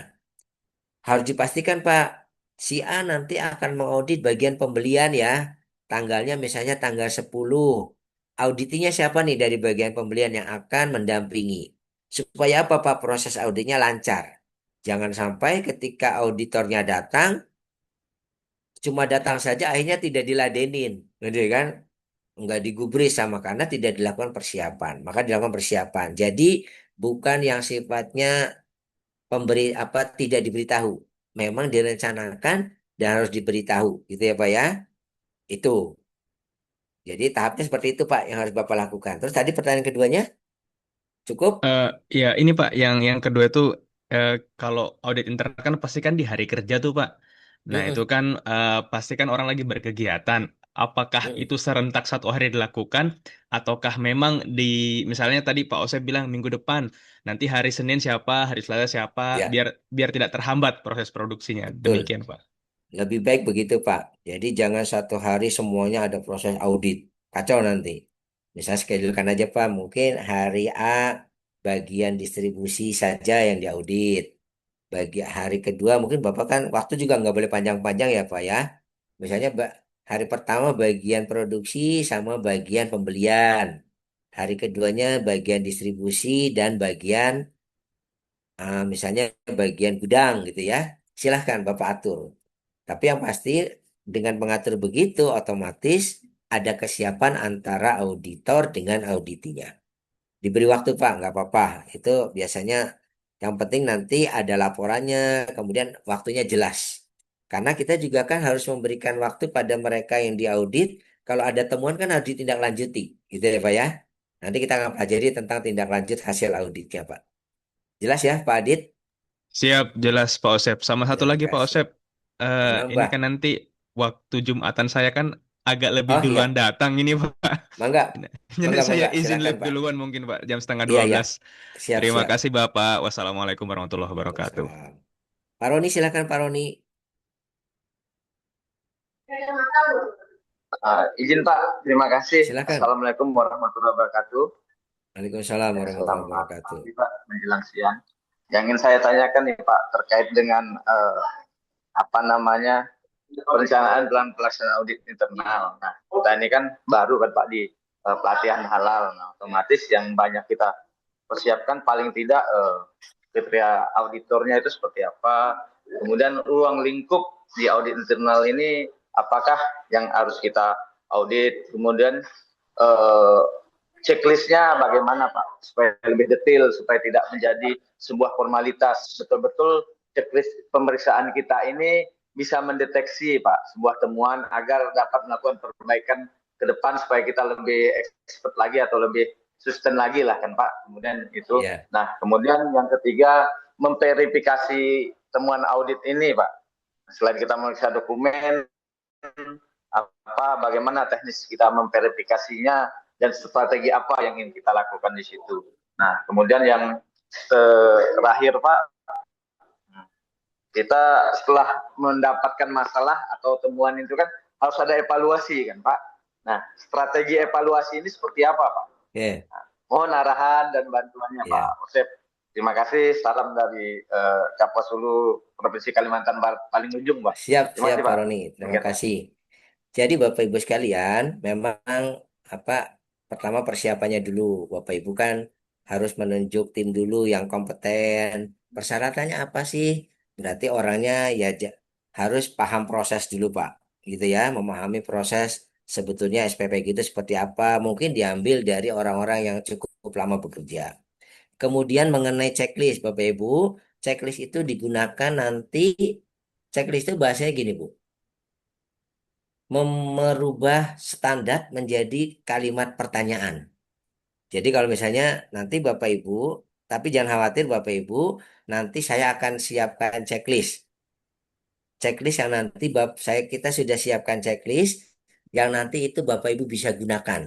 Harus dipastikan Pak, si A nanti akan mengaudit bagian pembelian ya. Tanggalnya misalnya tanggal 10. Auditinya siapa nih dari bagian pembelian yang akan mendampingi? Supaya apa Pak? Proses auditnya lancar. Jangan sampai ketika auditornya datang, cuma datang saja akhirnya tidak diladenin. Gitu kan? Nggak digubris sama karena tidak dilakukan persiapan. Maka dilakukan persiapan. Jadi bukan yang sifatnya pemberi apa tidak diberitahu. Memang direncanakan dan harus diberitahu, gitu ya Pak ya. Itu. Jadi tahapnya seperti itu Pak yang harus Bapak lakukan. Terus tadi pertanyaan keduanya, cukup? Eh, ya, ini Pak, yang kedua itu eh, kalau audit internal kan pasti kan di hari kerja tuh Pak. Nah itu Mm-mm, kan pasti kan orang lagi berkegiatan. Apakah mm-mm. itu serentak satu hari dilakukan, ataukah memang di misalnya tadi Pak Ose bilang minggu depan, nanti hari Senin siapa, hari Selasa siapa, Ya, biar biar tidak terhambat proses produksinya. betul. Demikian Pak. Lebih baik begitu Pak. Jadi jangan satu hari semuanya ada proses audit. Kacau nanti. Misalnya schedulekan aja Pak. Mungkin hari A bagian distribusi saja yang diaudit. Bagi hari kedua mungkin Bapak kan waktu juga nggak boleh panjang-panjang ya Pak ya. Misalnya hari pertama bagian produksi sama bagian pembelian. Hari keduanya bagian distribusi dan bagian misalnya bagian gudang gitu ya. Silahkan Bapak atur. Tapi yang pasti dengan mengatur begitu otomatis ada kesiapan antara auditor dengan auditinya. Diberi waktu Pak, nggak apa-apa. Itu biasanya yang penting nanti ada laporannya, kemudian waktunya jelas. Karena kita juga kan harus memberikan waktu pada mereka yang diaudit. Kalau ada temuan kan harus ditindaklanjuti, gitu ya Pak ya. Nanti kita akan pelajari tentang tindak lanjut hasil auditnya Pak. Jelas ya Pak Adit? Siap, jelas Pak Osep. Sama satu Terima lagi Pak kasih. Osep, ini Nambah. kan nanti waktu Jumatan saya kan agak lebih Oh duluan ya, datang ini Pak. mangga, Jadi mangga, saya mangga. izin Silakan live Pak. duluan mungkin Pak, jam setengah Iya, dua ya. belas. Siap, Terima siap. kasih Bapak. Wassalamualaikum warahmatullahi wabarakatuh. Waalaikumsalam. Pak Roni, silakan Pak Roni. Izin Pak, terima kasih. Silakan. Assalamualaikum warahmatullahi wabarakatuh. Waalaikumsalam warahmatullahi Selamat wabarakatuh. pagi Pak, menjelang siang. Yang ingin saya tanyakan nih Pak, terkait dengan apa namanya perencanaan dalam pelaksanaan audit internal. Nah, kita ini kan baru kan Pak di pelatihan halal. Nah, otomatis yang banyak kita persiapkan paling tidak kriteria auditornya itu seperti apa. Kemudian ruang lingkup di audit internal ini apakah yang harus kita audit. Kemudian eh, checklistnya bagaimana Pak supaya lebih detail supaya tidak menjadi sebuah formalitas. Betul-betul checklist pemeriksaan kita ini bisa mendeteksi Pak sebuah temuan agar dapat melakukan perbaikan ke depan supaya kita lebih expert lagi atau lebih sustain lagi lah kan Pak. Kemudian itu. Ya, Nah, kemudian yang ketiga memverifikasi temuan audit ini Pak. Selain kita memeriksa dokumen, apa bagaimana teknis kita memverifikasinya dan strategi apa yang ingin kita lakukan di situ. Nah, kemudian yang terakhir Pak, kita setelah mendapatkan masalah atau temuan itu kan harus ada evaluasi kan Pak. Nah, strategi evaluasi ini seperti apa Pak? ya, Mohon arahan dan bantuannya Pak ya. Osep. Terima kasih. Salam dari Kapuas Hulu, Provinsi Kalimantan Barat, paling ujung Pak. Siap, Terima siap kasih Pak Pak. Roni. Terima Demikian. kasih. Jadi Bapak Ibu sekalian, memang apa pertama persiapannya dulu. Bapak Ibu kan harus menunjuk tim dulu yang kompeten. Persyaratannya apa sih? Berarti orangnya ya harus paham proses dulu Pak. Gitu ya, memahami proses sebetulnya SPP gitu seperti apa. Mungkin diambil dari orang-orang yang cukup lama bekerja. Kemudian mengenai checklist Bapak Ibu, checklist itu digunakan nanti checklist itu bahasanya gini Bu, merubah standar menjadi kalimat pertanyaan. Jadi kalau misalnya nanti Bapak Ibu, tapi jangan khawatir Bapak Ibu, nanti saya akan siapkan checklist. Checklist yang nanti kita sudah siapkan checklist yang nanti itu Bapak Ibu bisa gunakan.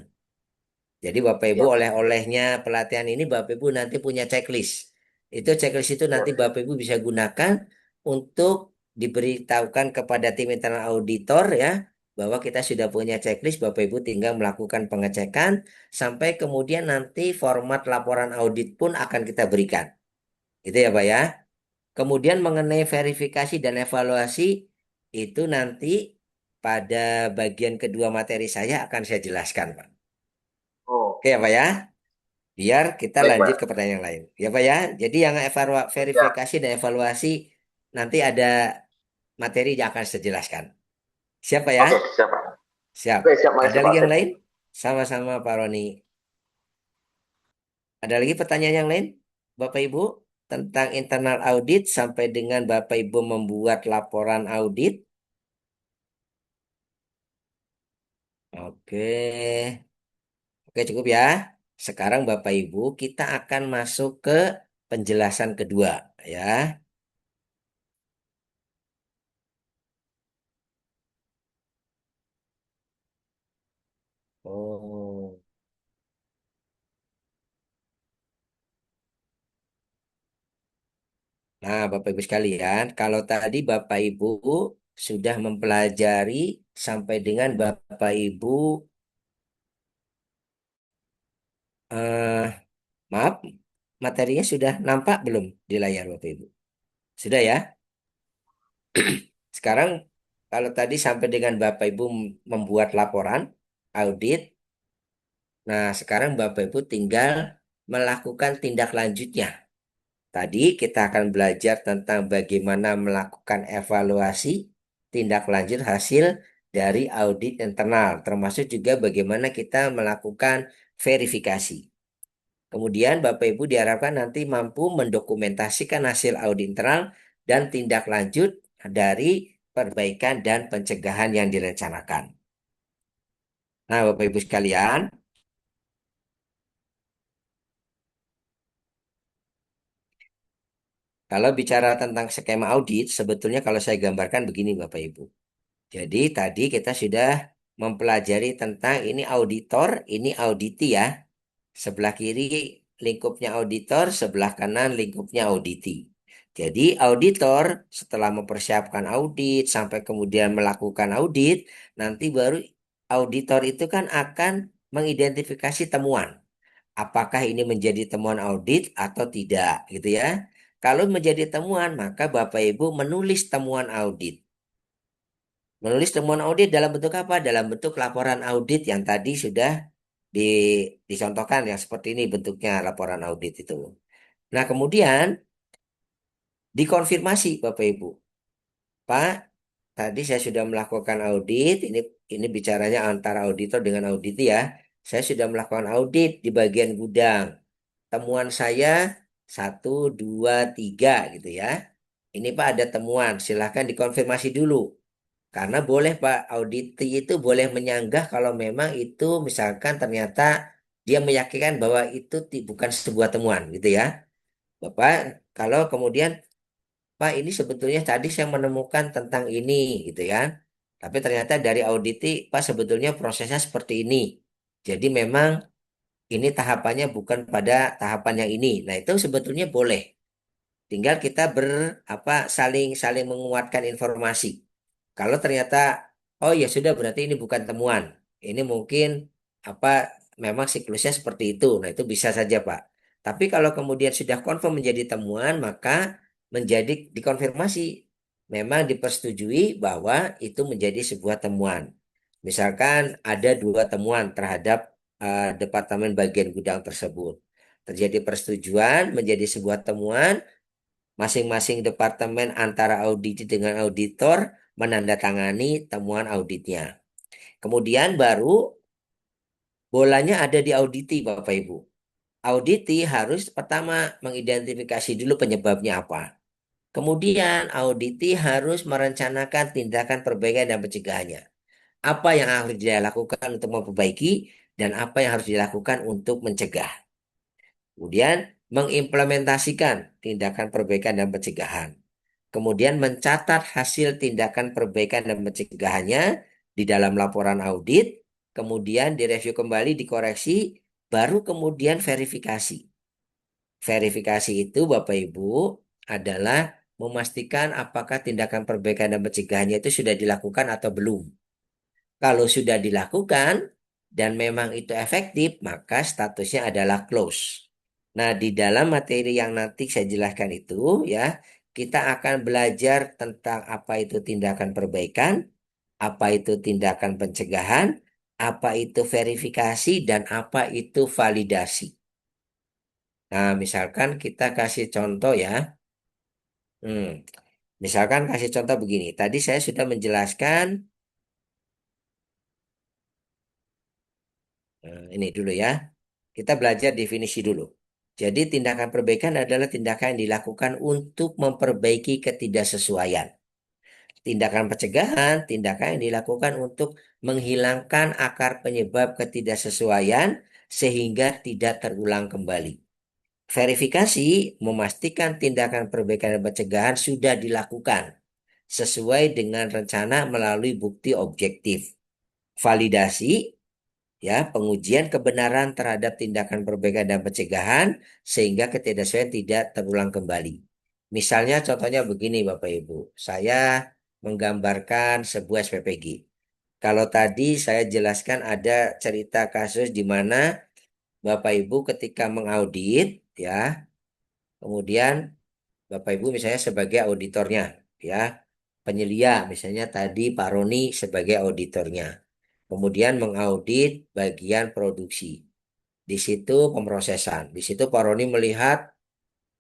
Jadi Bapak Ibu Siap, oleh-olehnya pelatihan ini Bapak Ibu nanti punya checklist. Itu checklist itu nanti siap. Bapak Ibu bisa gunakan untuk diberitahukan kepada tim internal auditor ya bahwa kita sudah punya checklist. Bapak Ibu tinggal melakukan pengecekan sampai kemudian nanti format laporan audit pun akan kita berikan. Gitu ya Pak ya. Kemudian mengenai verifikasi dan evaluasi itu nanti pada bagian kedua materi saya akan saya jelaskan Pak. Oh, Oke ya Pak ya. Biar kita baik, lanjut ke Pak. pertanyaan yang lain. Ya Pak ya. Jadi yang Siap. verifikasi dan evaluasi nanti ada materi yang akan saya jelaskan. Siapa ya? Oke, siap, Pak. Siap. Oke, siap, Ada makasih, Pak. lagi yang Siap. lain? Sama-sama Pak Roni. Ada lagi pertanyaan yang lain? Bapak Ibu tentang internal audit sampai dengan Bapak Ibu membuat laporan audit. Oke. Oke cukup ya. Sekarang Bapak Ibu kita akan masuk ke penjelasan kedua ya. Oh. Nah, Bapak Ibu sekalian, kalau tadi Bapak Ibu sudah mempelajari sampai dengan Bapak Ibu, eh, maaf, materinya sudah nampak belum di layar Bapak Ibu? Sudah ya? Sekarang kalau tadi sampai dengan Bapak Ibu membuat laporan audit, nah sekarang Bapak Ibu tinggal melakukan tindak lanjutnya. Tadi kita akan belajar tentang bagaimana melakukan evaluasi tindak lanjut hasil dari audit internal, termasuk juga bagaimana kita melakukan verifikasi. Kemudian Bapak Ibu diharapkan nanti mampu mendokumentasikan hasil audit internal dan tindak lanjut dari perbaikan dan pencegahan yang direncanakan. Nah, Bapak Ibu sekalian, kalau bicara tentang skema audit, sebetulnya kalau saya gambarkan begini Bapak Ibu. Jadi tadi kita sudah mempelajari tentang ini auditor, ini auditi ya. Sebelah kiri lingkupnya auditor, sebelah kanan lingkupnya auditi. Jadi auditor setelah mempersiapkan audit sampai kemudian melakukan audit, nanti baru auditor itu kan akan mengidentifikasi temuan. Apakah ini menjadi temuan audit atau tidak gitu ya. Kalau menjadi temuan, maka Bapak Ibu menulis temuan audit. Menulis temuan audit dalam bentuk apa? Dalam bentuk laporan audit yang tadi sudah di, dicontohkan yang seperti ini bentuknya laporan audit itu. Nah, kemudian dikonfirmasi Bapak Ibu. Pak, tadi saya sudah melakukan audit, ini bicaranya antara auditor dengan audit ya. Saya sudah melakukan audit di bagian gudang. Temuan saya satu, dua, tiga gitu ya. Ini Pak ada temuan, silahkan dikonfirmasi dulu. Karena boleh Pak, auditi itu boleh menyanggah kalau memang itu misalkan ternyata dia meyakinkan bahwa itu bukan sebuah temuan gitu ya. Bapak, kalau kemudian Pak ini sebetulnya tadi saya menemukan tentang ini gitu ya. Tapi ternyata dari auditi Pak sebetulnya prosesnya seperti ini. Jadi memang ini tahapannya bukan pada tahapan yang ini. Nah, itu sebetulnya boleh. Tinggal kita saling saling menguatkan informasi. Kalau ternyata oh ya sudah berarti ini bukan temuan. Ini mungkin apa memang siklusnya seperti itu. Nah, itu bisa saja, Pak. Tapi kalau kemudian sudah confirm menjadi temuan, maka menjadi dikonfirmasi memang dipersetujui bahwa itu menjadi sebuah temuan. Misalkan ada dua temuan terhadap departemen bagian gudang tersebut. Terjadi persetujuan menjadi sebuah temuan, masing-masing departemen antara audit dengan auditor menandatangani temuan auditnya. Kemudian baru bolanya ada di auditi, Bapak Ibu. Auditi harus pertama mengidentifikasi dulu penyebabnya apa. Kemudian auditi harus merencanakan tindakan perbaikan dan pencegahannya. Apa yang harus dia lakukan untuk memperbaiki dan apa yang harus dilakukan untuk mencegah. Kemudian mengimplementasikan tindakan perbaikan dan pencegahan. Kemudian mencatat hasil tindakan perbaikan dan pencegahannya di dalam laporan audit, kemudian direview kembali, dikoreksi, baru kemudian verifikasi. Verifikasi itu Bapak Ibu adalah memastikan apakah tindakan perbaikan dan pencegahannya itu sudah dilakukan atau belum. Kalau sudah dilakukan dan memang itu efektif, maka statusnya adalah close. Nah, di dalam materi yang nanti saya jelaskan itu ya, kita akan belajar tentang apa itu tindakan perbaikan, apa itu tindakan pencegahan, apa itu verifikasi, dan apa itu validasi. Nah, misalkan kita kasih contoh ya. Hmm, Misalkan kasih contoh begini. Tadi saya sudah menjelaskan ini dulu ya. Kita belajar definisi dulu. Jadi tindakan perbaikan adalah tindakan yang dilakukan untuk memperbaiki ketidaksesuaian. Tindakan pencegahan, tindakan yang dilakukan untuk menghilangkan akar penyebab ketidaksesuaian sehingga tidak terulang kembali. Verifikasi memastikan tindakan perbaikan dan pencegahan sudah dilakukan sesuai dengan rencana melalui bukti objektif. Validasi, ya, pengujian kebenaran terhadap tindakan perbaikan dan pencegahan sehingga ketidaksesuaian tidak terulang kembali. Misalnya contohnya begini Bapak Ibu, saya menggambarkan sebuah SPPG. Kalau tadi saya jelaskan ada cerita kasus di mana Bapak Ibu ketika mengaudit ya, kemudian Bapak Ibu misalnya sebagai auditornya ya, penyelia misalnya tadi Pak Roni sebagai auditornya. Kemudian mengaudit bagian produksi. Di situ pemrosesan. Di situ Pak Roni melihat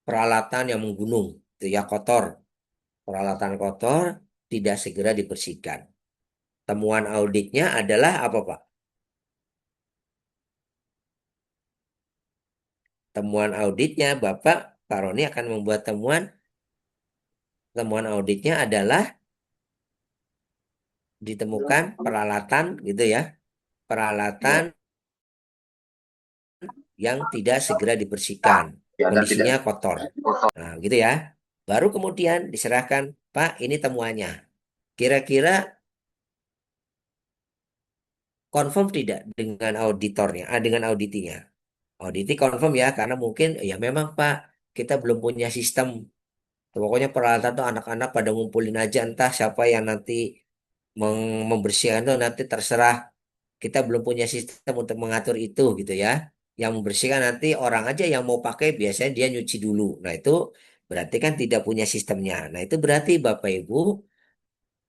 peralatan yang menggunung, itu ya kotor. Peralatan kotor tidak segera dibersihkan. Temuan auditnya adalah apa, Pak? Temuan auditnya Pak Roni akan membuat temuan auditnya adalah ditemukan peralatan gitu ya. Peralatan yang tidak segera dibersihkan. Ya, dan tidak Kondisinya kotor. Nah, gitu ya. Baru kemudian diserahkan, Pak, ini temuannya. Kira-kira confirm tidak dengan auditornya, dengan auditinya? Auditi confirm ya, karena mungkin ya memang Pak, kita belum punya sistem. Pokoknya peralatan tuh anak-anak pada ngumpulin aja, entah siapa yang nanti membersihkan tuh nanti terserah. Kita belum punya sistem untuk mengatur itu gitu ya. Yang membersihkan nanti orang aja yang mau pakai biasanya dia nyuci dulu. Nah itu berarti kan tidak punya sistemnya. Nah itu berarti Bapak Ibu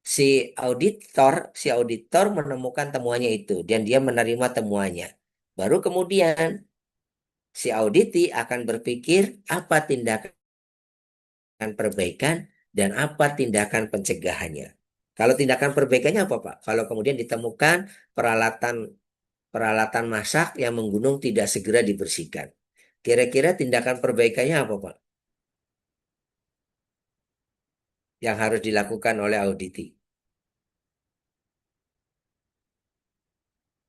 si auditor menemukan temuannya itu dan dia menerima temuannya. Baru kemudian si auditi akan berpikir apa tindakan perbaikan dan apa tindakan pencegahannya. Kalau tindakan perbaikannya apa, Pak? Kalau kemudian ditemukan peralatan peralatan masak yang menggunung tidak segera dibersihkan. Kira-kira tindakan perbaikannya apa, Pak? Yang harus dilakukan oleh auditi.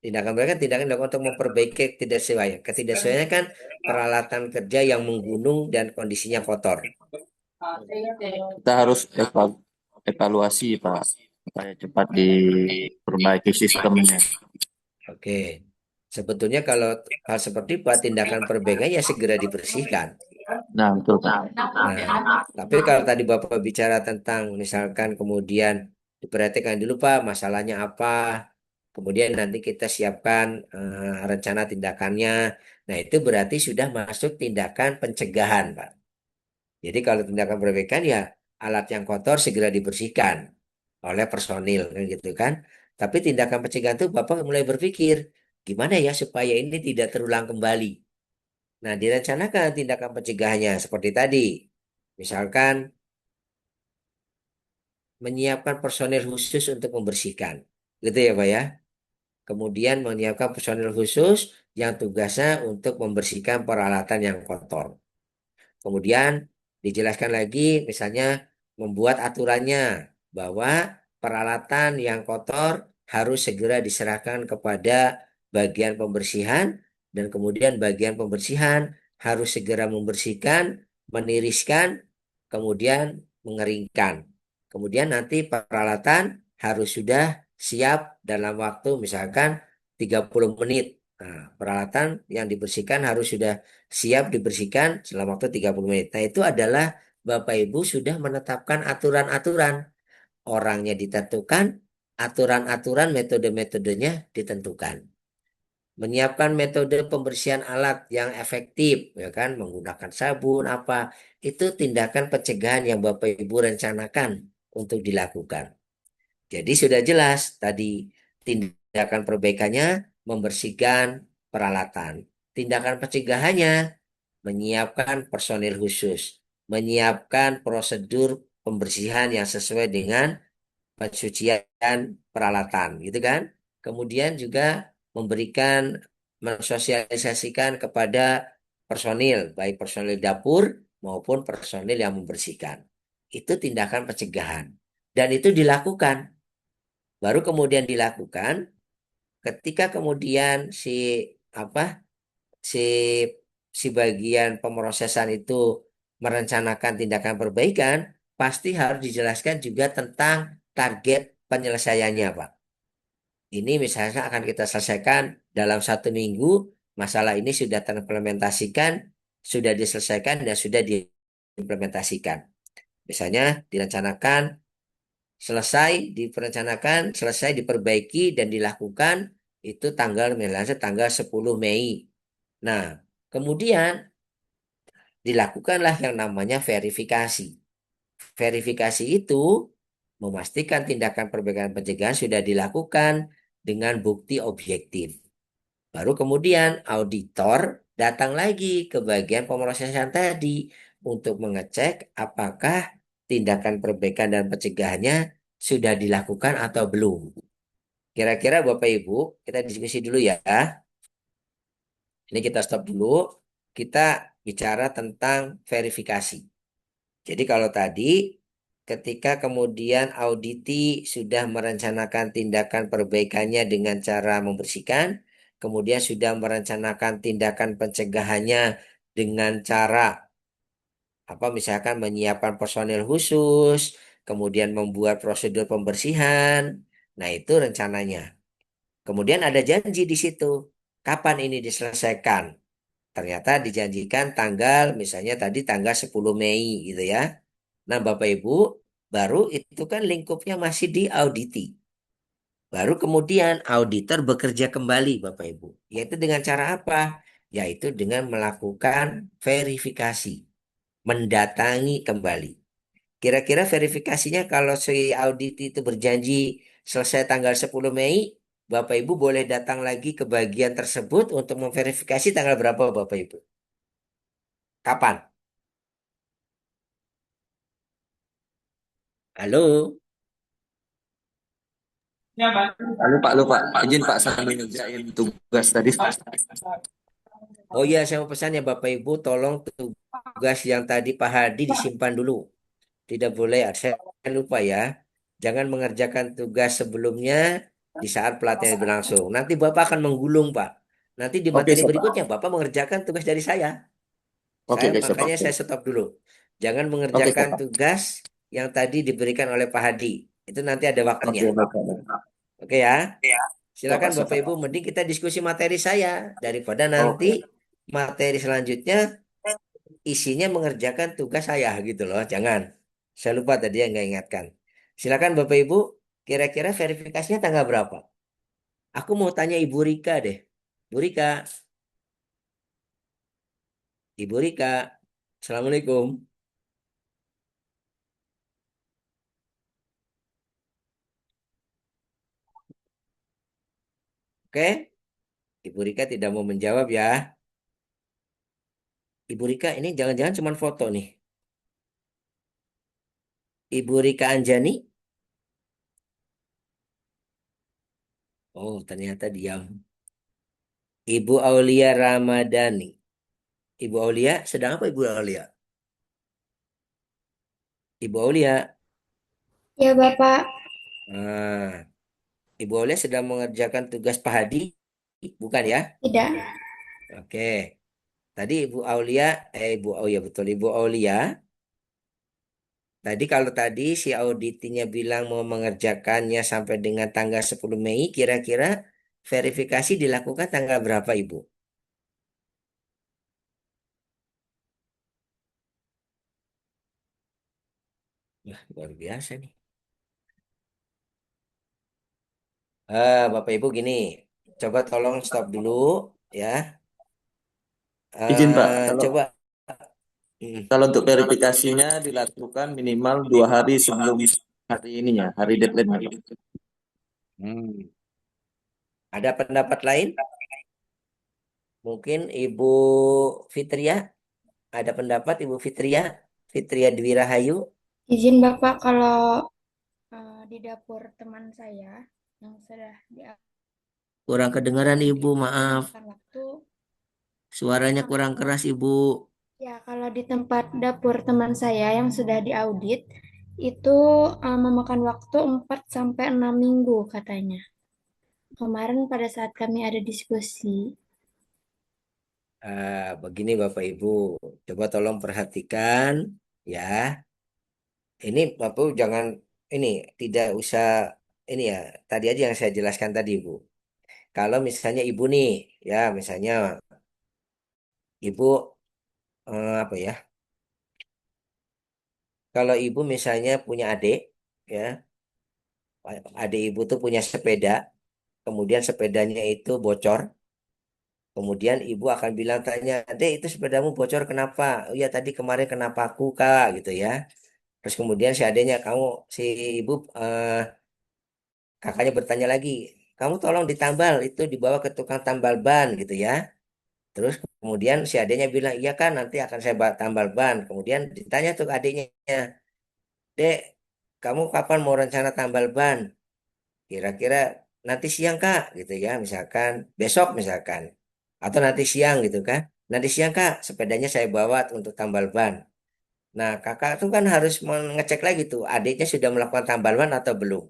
Tindakan perbaikan tindakan dilakukan untuk memperbaiki ketidaksesuaian. Ketidaksesuaiannya kan peralatan kerja yang menggunung dan kondisinya kotor. Kita harus evaluasi, Pak, supaya cepat diperbaiki sistemnya. Oke. Sebetulnya kalau hal seperti Pak, tindakan perbaikan ya segera dibersihkan. Nah, betul, Pak. Nah, tapi kalau tadi Bapak bicara tentang misalkan kemudian diperhatikan dulu Pak, masalahnya apa, kemudian nanti kita siapkan rencana tindakannya. Nah, itu berarti sudah masuk tindakan pencegahan, Pak. Jadi kalau tindakan perbaikan ya alat yang kotor segera dibersihkan oleh personil kan gitu kan. Tapi tindakan pencegahan itu Bapak mulai berpikir gimana ya supaya ini tidak terulang kembali. Nah, direncanakan tindakan pencegahannya seperti tadi. Misalkan menyiapkan personil khusus untuk membersihkan. Gitu ya, Pak ya. Kemudian menyiapkan personil khusus yang tugasnya untuk membersihkan peralatan yang kotor. Kemudian dijelaskan lagi misalnya membuat aturannya bahwa peralatan yang kotor harus segera diserahkan kepada bagian pembersihan dan kemudian bagian pembersihan harus segera membersihkan, meniriskan, kemudian mengeringkan. Kemudian nanti peralatan harus sudah siap dalam waktu misalkan 30 menit Nah, peralatan yang dibersihkan harus sudah siap dibersihkan selama waktu 30 menit. Nah, itu adalah Bapak Ibu sudah menetapkan aturan-aturan. Orangnya ditentukan, aturan-aturan metode-metodenya ditentukan. Menyiapkan metode pembersihan alat yang efektif, ya kan, menggunakan sabun apa, itu tindakan pencegahan yang Bapak Ibu rencanakan untuk dilakukan. Jadi sudah jelas tadi tindakan perbaikannya membersihkan peralatan. Tindakan pencegahannya menyiapkan personil khusus, menyiapkan prosedur pembersihan yang sesuai dengan pensucian peralatan, gitu kan? Kemudian juga memberikan mensosialisasikan kepada personil, baik personil dapur maupun personil yang membersihkan. Itu tindakan pencegahan. Dan itu dilakukan. Baru kemudian dilakukan ketika kemudian apa si si bagian pemrosesan itu merencanakan tindakan perbaikan, pasti harus dijelaskan juga tentang target penyelesaiannya, Pak. Ini misalnya akan kita selesaikan dalam 1 minggu, masalah ini sudah terimplementasikan, sudah diselesaikan, dan sudah diimplementasikan. Misalnya direncanakan, selesai diperencanakan, selesai diperbaiki dan dilakukan itu misalnya tanggal 10 Mei. Nah, kemudian dilakukanlah yang namanya verifikasi. Verifikasi itu memastikan tindakan perbaikan pencegahan sudah dilakukan dengan bukti objektif. Baru kemudian auditor datang lagi ke bagian pemrosesan tadi untuk mengecek apakah tindakan perbaikan dan pencegahannya sudah dilakukan atau belum. Kira-kira Bapak Ibu, kita diskusi dulu ya. Ini kita stop dulu. Kita bicara tentang verifikasi. Jadi kalau tadi ketika kemudian auditi sudah merencanakan tindakan perbaikannya dengan cara membersihkan, kemudian sudah merencanakan tindakan pencegahannya dengan cara apa misalkan menyiapkan personil khusus, kemudian membuat prosedur pembersihan. Nah, itu rencananya. Kemudian ada janji di situ. Kapan ini diselesaikan? Ternyata dijanjikan tanggal misalnya tadi tanggal 10 Mei gitu ya. Nah, Bapak Ibu, baru itu kan lingkupnya masih diauditi. Baru kemudian auditor bekerja kembali, Bapak Ibu. Yaitu dengan cara apa? Yaitu dengan melakukan verifikasi, mendatangi kembali. Kira-kira verifikasinya kalau si audit itu berjanji selesai tanggal 10 Mei, Bapak Ibu boleh datang lagi ke bagian tersebut untuk memverifikasi tanggal berapa, Bapak Ibu? Kapan? Halo? Lupa. Izin Pak sambil ngerjain tugas tadi. Oh iya, saya mau pesan ya Bapak Ibu, tolong tugas yang tadi Pak Hadi disimpan dulu. Tidak boleh, saya lupa ya. Jangan mengerjakan tugas sebelumnya di saat pelatihan berlangsung. Nanti Bapak akan menggulung, Pak. Nanti di Oke, materi siap Pak. berikutnya Bapak mengerjakan tugas dari saya. Oke, siap Pak. Makanya saya stop dulu. Jangan Oke, mengerjakan siap Pak. tugas yang tadi diberikan oleh Pak Hadi. Itu nanti ada waktunya. Oke, baik, Pak. Oke ya. Siap Silakan Pak, siap Bapak Pak. Ibu, mending kita diskusi materi saya daripada nanti Oke. materi selanjutnya isinya mengerjakan tugas saya gitu loh. Jangan. Saya lupa tadi yang nggak ingatkan. Silakan Bapak Ibu, kira-kira verifikasinya tanggal berapa? Aku mau tanya Ibu Rika deh. Bu Rika, Ibu Rika. Assalamualaikum. Oke, Ibu Rika tidak mau menjawab ya. Ibu Rika ini jangan-jangan cuma foto nih. Ibu Rika Anjani. Oh, ternyata diam. Ibu Aulia Ramadhani. Ibu Aulia, sedang apa Ibu Aulia? Ibu Aulia. Ya, Bapak. Nah, Ibu Aulia sedang mengerjakan tugas Pak Hadi, bukan ya? Tidak. Oke. Tadi Ibu Aulia, oh ya betul, Ibu Aulia. Tadi kalau tadi si auditinya bilang mau mengerjakannya sampai dengan tanggal 10 Mei, kira-kira verifikasi dilakukan tanggal berapa, Ibu? Wah, luar biasa nih. Bapak Ibu gini, coba tolong stop dulu ya. Izin Pak, Coba. Hmm. kalau untuk verifikasinya dilakukan minimal 2 hari sebelum hari ininya, hari deadline. Hmm. Ada pendapat lain? Mungkin Ibu Fitria, ada pendapat Ibu Fitria, Fitria Dwi Rahayu. Izin Bapak kalau di dapur teman saya yang sudah Kurang kedengaran diaudit Ibu, itu maaf. memakan waktu. Suaranya kurang keras Ibu. Ya, kalau di tempat dapur teman saya yang sudah diaudit itu memakan waktu 4 sampai 6 minggu katanya. Kemarin pada saat kami ada diskusi. Begini Bapak Ibu, coba tolong perhatikan ya. Ini Bapak jangan ini tidak usah ini ya. Tadi aja yang saya jelaskan tadi Ibu. Kalau misalnya Ibu nih, ya misalnya Ibu apa ya? Kalau Ibu misalnya punya adik, ya, adik Ibu tuh punya sepeda, kemudian sepedanya itu bocor, kemudian Ibu akan bilang tanya, Dek itu sepedamu bocor kenapa? Oh ya tadi kemarin kenapa aku Kak, gitu ya. Terus kemudian si adiknya kamu si ibu kakaknya bertanya lagi, kamu tolong ditambal itu dibawa ke tukang tambal ban gitu ya. Terus kemudian si adiknya bilang, iya kan nanti akan saya tambal ban. Kemudian ditanya tuh ke adiknya, Dek, kamu kapan mau rencana tambal ban? Kira-kira nanti siang Kak gitu ya, misalkan besok misalkan. Atau nanti siang gitu kan. Nanti siang Kak, sepedanya saya bawa untuk tambal ban. Nah, kakak tuh kan harus mengecek lagi tuh, adiknya sudah melakukan tambal ban atau belum.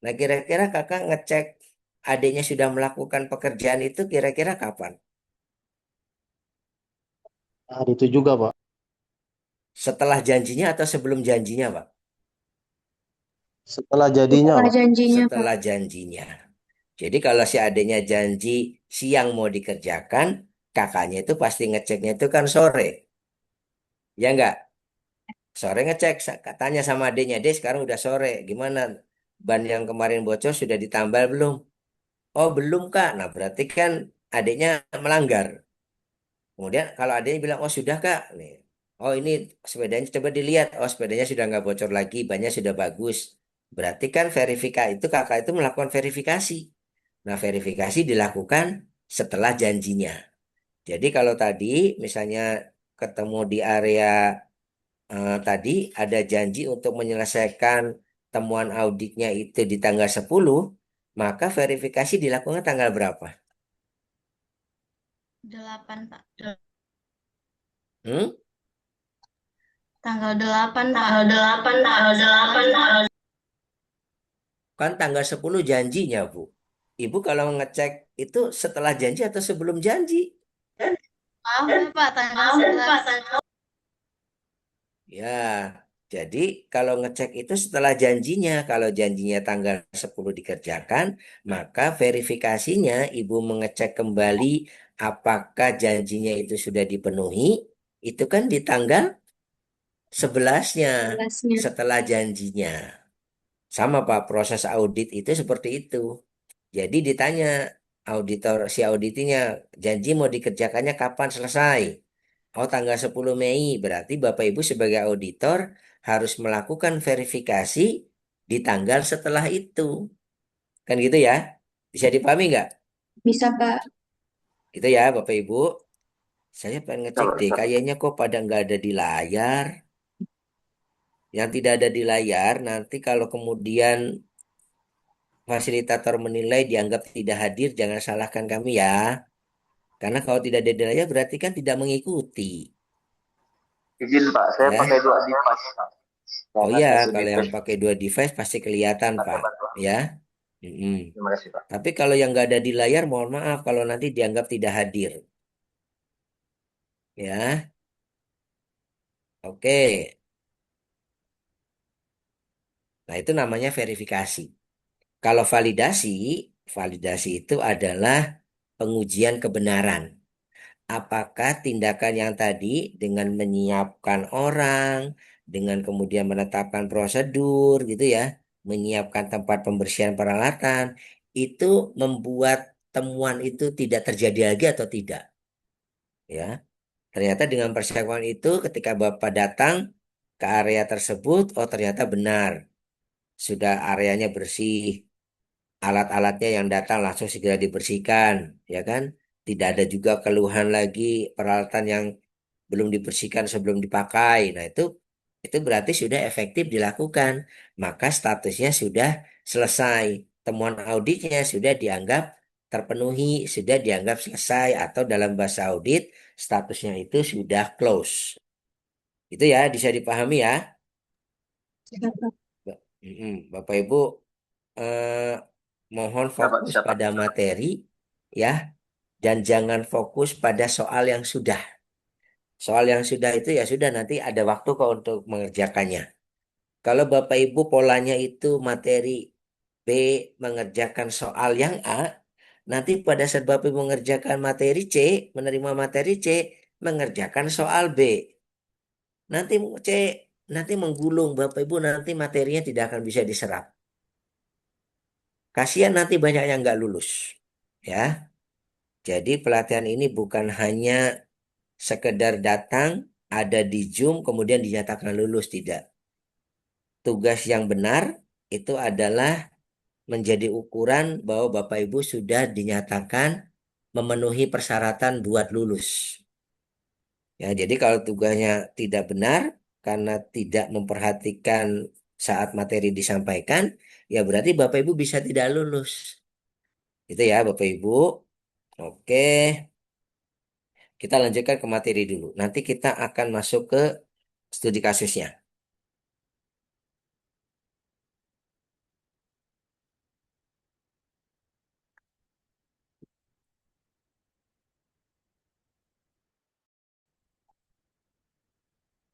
Nah, kira-kira kakak ngecek adiknya sudah melakukan pekerjaan itu kira-kira kapan? Hari itu juga, Pak. Setelah janjinya atau sebelum janjinya, Pak? Setelah jadinya, Setelah Pak. janjinya, Pak. Setelah janjinya. Jadi kalau si adiknya janji siang mau dikerjakan, kakaknya itu pasti ngeceknya itu kan sore. Ya enggak? Sore ngecek, katanya sama adiknya, Dek sekarang udah sore, gimana? Ban yang kemarin bocor sudah ditambal belum? Oh belum Kak. Nah berarti kan adiknya melanggar. Kemudian kalau adiknya bilang, oh sudah Kak. Nih. Oh ini sepedanya coba dilihat. Oh sepedanya sudah nggak bocor lagi, bannya sudah bagus. Berarti kan verifikasi itu kakak itu melakukan verifikasi. Nah verifikasi dilakukan setelah janjinya. Jadi kalau tadi misalnya ketemu di area tadi ada janji untuk menyelesaikan temuan auditnya itu di tanggal 10, maka verifikasi dilakukan tanggal berapa? 8, Pak. Hmm? Tanggal 8, Pak. Kan tanggal 10 janjinya, Bu. Ibu kalau ngecek itu setelah janji atau sebelum janji? Maaf ya, Pak, tanggal 11. Ya, jadi kalau ngecek itu setelah janjinya. Kalau janjinya tanggal 10 dikerjakan, maka verifikasinya Ibu mengecek kembali apakah janjinya itu sudah dipenuhi. Itu kan di tanggal 11-nya 11-nya. setelah janjinya. Sama Pak, proses audit itu seperti itu. Jadi ditanya auditor si auditinya janji mau dikerjakannya kapan selesai? Oh tanggal 10 Mei berarti Bapak Ibu sebagai auditor harus melakukan verifikasi di tanggal setelah itu. Kan gitu ya? Bisa dipahami nggak? Bisa, Pak. Gitu ya Bapak Ibu. Saya pengen ngecek Kalau deh kayaknya kok pada nggak ada di layar. Yang tidak ada di layar nanti kalau kemudian fasilitator menilai dianggap tidak hadir jangan salahkan kami ya. Karena kalau tidak ada di layar berarti kan tidak mengikuti. izin Pak, saya pakai Ya. dua device Pak. Oh Karena iya, satu kalau yang device pakai dua device pasti kelihatan, pakai Pak. bantuan. Ya. Mm-mm. Terima kasih Pak. Tapi kalau yang nggak ada di layar, mohon maaf kalau nanti dianggap tidak hadir. Ya, oke. Nah, itu namanya verifikasi. Kalau validasi, validasi itu adalah pengujian kebenaran. Apakah tindakan yang tadi dengan menyiapkan orang, dengan kemudian menetapkan prosedur gitu ya, menyiapkan tempat pembersihan peralatan, itu membuat temuan itu tidak terjadi lagi atau tidak? Ya, ternyata dengan persiapan itu ketika Bapak datang ke area tersebut, oh ternyata benar, sudah areanya bersih, alat-alatnya yang datang langsung segera dibersihkan, ya kan? Tidak ada juga keluhan lagi peralatan yang belum dibersihkan sebelum dipakai. Nah, itu berarti sudah efektif dilakukan. Maka statusnya sudah selesai. Temuan auditnya sudah dianggap terpenuhi, sudah dianggap selesai atau dalam bahasa audit statusnya itu sudah close. Itu ya bisa dipahami ya. Bapak Ibu eh, mohon Ya Pak, fokus bisa Pak. pada materi ya dan jangan fokus pada soal yang sudah. Soal yang sudah itu ya sudah nanti ada waktu kok untuk mengerjakannya. Kalau Bapak Ibu polanya itu materi B mengerjakan soal yang A, nanti pada saat Bapak Ibu mengerjakan materi C, menerima materi C, mengerjakan soal B. Nanti C nanti menggulung Bapak Ibu nanti materinya tidak akan bisa diserap. Kasihan nanti banyak yang nggak lulus. Ya, jadi pelatihan ini bukan hanya sekedar datang, ada di Zoom, kemudian dinyatakan lulus, tidak. Tugas yang benar itu adalah menjadi ukuran bahwa Bapak Ibu sudah dinyatakan memenuhi persyaratan buat lulus. Ya, jadi kalau tugasnya tidak benar karena tidak memperhatikan saat materi disampaikan, ya berarti Bapak Ibu bisa tidak lulus. Itu ya Bapak Ibu. Oke, kita lanjutkan ke materi dulu. Nanti kita akan masuk ke studi kasusnya.